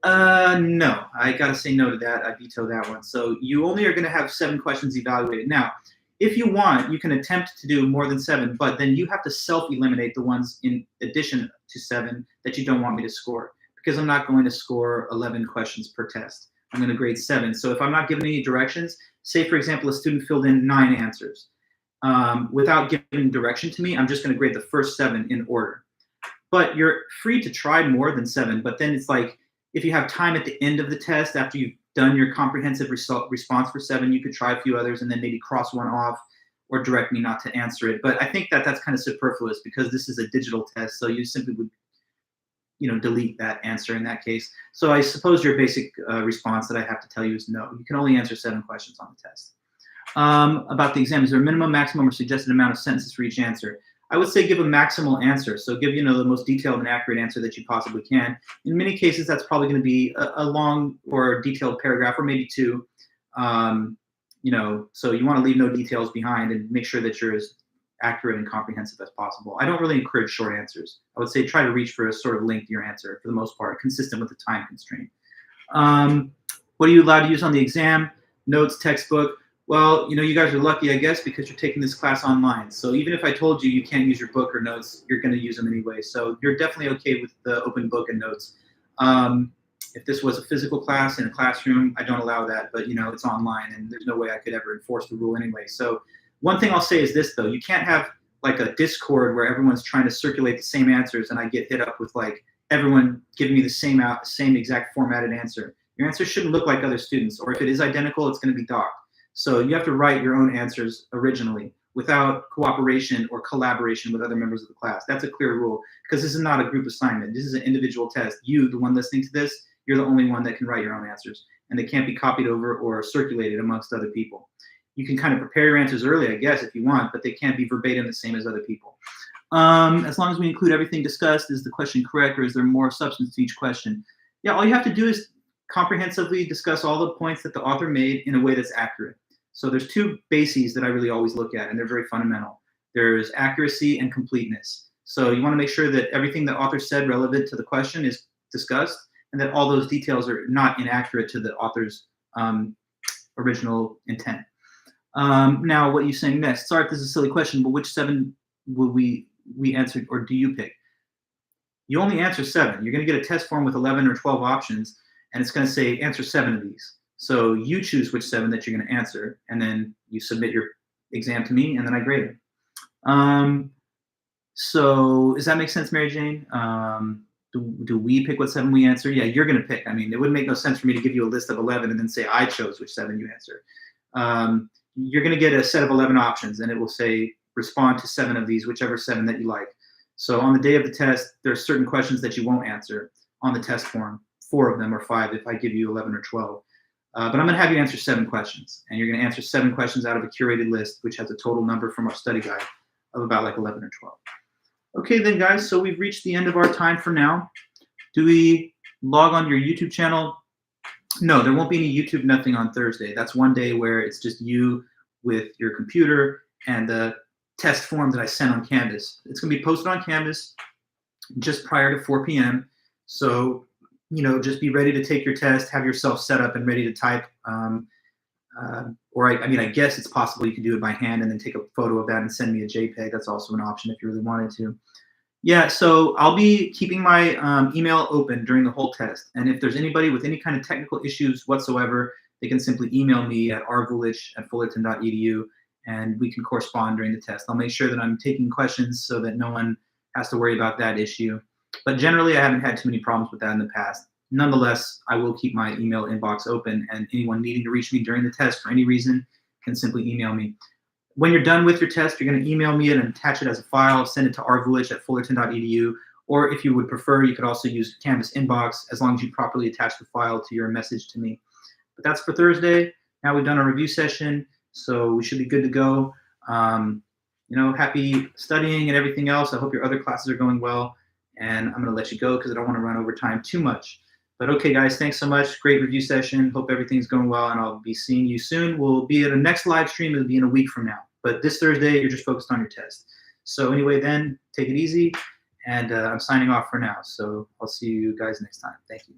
No, I gotta say no to that. I veto that one. So you only are gonna have 7 questions evaluated. Now, if you want, you can attempt to do more than 7, but then you have to self-eliminate the ones in addition to 7 that you don't want me to score, because I'm not going to score 11 questions per test. I'm gonna grade 7. So if I'm not given any directions, say for example, a student filled in 9 answers. Without giving direction to me, I'm just gonna grade the first 7 in order. But you're free to try more than 7, but then it's like, if you have time at the end of the test, after you've done your comprehensive response for 7, you could try a few others and then maybe cross one off or direct me not to answer it. But I think that that's kind of superfluous because this is a digital test, so you simply would delete that answer in that case. So I suppose your basic response that I have to tell you is no. You can only answer 7 questions on the test. About the exam, is there a minimum, maximum, or suggested amount of sentences for each answer? I would say give a maximal answer. So give the most detailed and accurate answer that you possibly can. In many cases, that's probably going to be a long or detailed paragraph, or maybe 2. So you want to leave no details behind and make sure that you're as accurate and comprehensive as possible. I don't really encourage short answers. I would say try to reach for a sort of lengthier answer for the most part, consistent with the time constraint. What are you allowed to use on the exam? Notes, textbook. Well, you guys are lucky, I guess, because you're taking this class online. So even if I told you can't use your book or notes, you're going to use them anyway. So you're definitely okay with the open book and notes. If this was a physical class in a classroom, I don't allow that. But, it's online, and there's no way I could ever enforce the rule anyway. So one thing I'll say is this, though. You can't have, like, a Discord where everyone's trying to circulate the same answers, and I get hit up with, like, everyone giving me the same exact formatted answer. Your answer shouldn't look like other students. Or if it is identical, it's going to be docked. So you have to write your own answers originally without cooperation or collaboration with other members of the class. That's a clear rule, because this is not a group assignment. This is an individual test. You, the one listening to this, you're the only one that can write your own answers, and they can't be copied over or circulated amongst other people. You can kind of prepare your answers early, I guess, if you want, but they can't be verbatim the same as other people. As long as we include everything discussed, is the question correct, or is there more substance to each question? Yeah, all you have to do is comprehensively discuss all the points that the author made in a way that's accurate. So there's 2 bases that I really always look at, and they're very fundamental. There's accuracy and completeness. So you want to make sure that everything the author said relevant to the question is discussed, and that all those details are not inaccurate to the author's original intent. Now, what are you saying next? Sorry if this is a silly question, but which 7 will we answer, or do you pick? You only answer 7. You're going to get a test form with 11 or 12 options, and it's going to say answer 7 of these. So you choose which 7 that you're going to answer, and then you submit your exam to me, and then I grade it. So does that make sense, Mary Jane? Do we pick what 7 we answer? Yeah, you're going to pick. I mean, it wouldn't make no sense for me to give you a list of 11 and then say I chose which 7 you answer. you're going to get a set of 11 options, and it will say respond to 7 of these, whichever 7 that you like. So on the day of the test, there are certain questions that you won't answer on the test form, 4 of them or 5 if I give you 11 or 12. But I'm going to have you answer 7 questions, and you're going to answer 7 questions out of a curated list, which has a total number from our study guide of about like 11 or 12. Okay, then, guys, so we've reached the end of our time for now. Do we log on to your YouTube channel? No, there won't be any YouTube nothing on Thursday. That's one day where it's just you with your computer and the test form that I sent on Canvas. It's going to be posted on Canvas just prior to 4 p.m. So, just be ready to take your test, have yourself set up and ready to type. Or I guess it's possible you could do it by hand and then take a photo of that and send me a JPEG. That's also an option if you really wanted to. Yeah, so I'll be keeping my email open during the whole test. And if there's anybody with any kind of technical issues whatsoever, they can simply email me at rvulich@fullerton.edu, and we can correspond during the test. I'll make sure that I'm taking questions so that no one has to worry about that issue. But generally, I haven't had too many problems with that in the past. Nonetheless, I will keep my email inbox open, and anyone needing to reach me during the test for any reason can simply email me. When you're done with your test, you're going to email me it and attach it as a file, send it to rvulich@fullerton.edu, or if you would prefer, you could also use Canvas inbox as long as you properly attach the file to your message to me. But that's for Thursday. Now we've done our review session, so we should be good to go. Happy studying and everything else. I hope your other classes are going well, and I'm going to let you go because I don't want to run over time too much. But okay, guys, thanks so much. Great review session. Hope everything's going well, and I'll be seeing you soon. We'll be at a next live stream. It'll be in a week from now. But this Thursday, you're just focused on your test. So anyway, then, take it easy, and I'm signing off for now. So I'll see you guys next time. Thank you.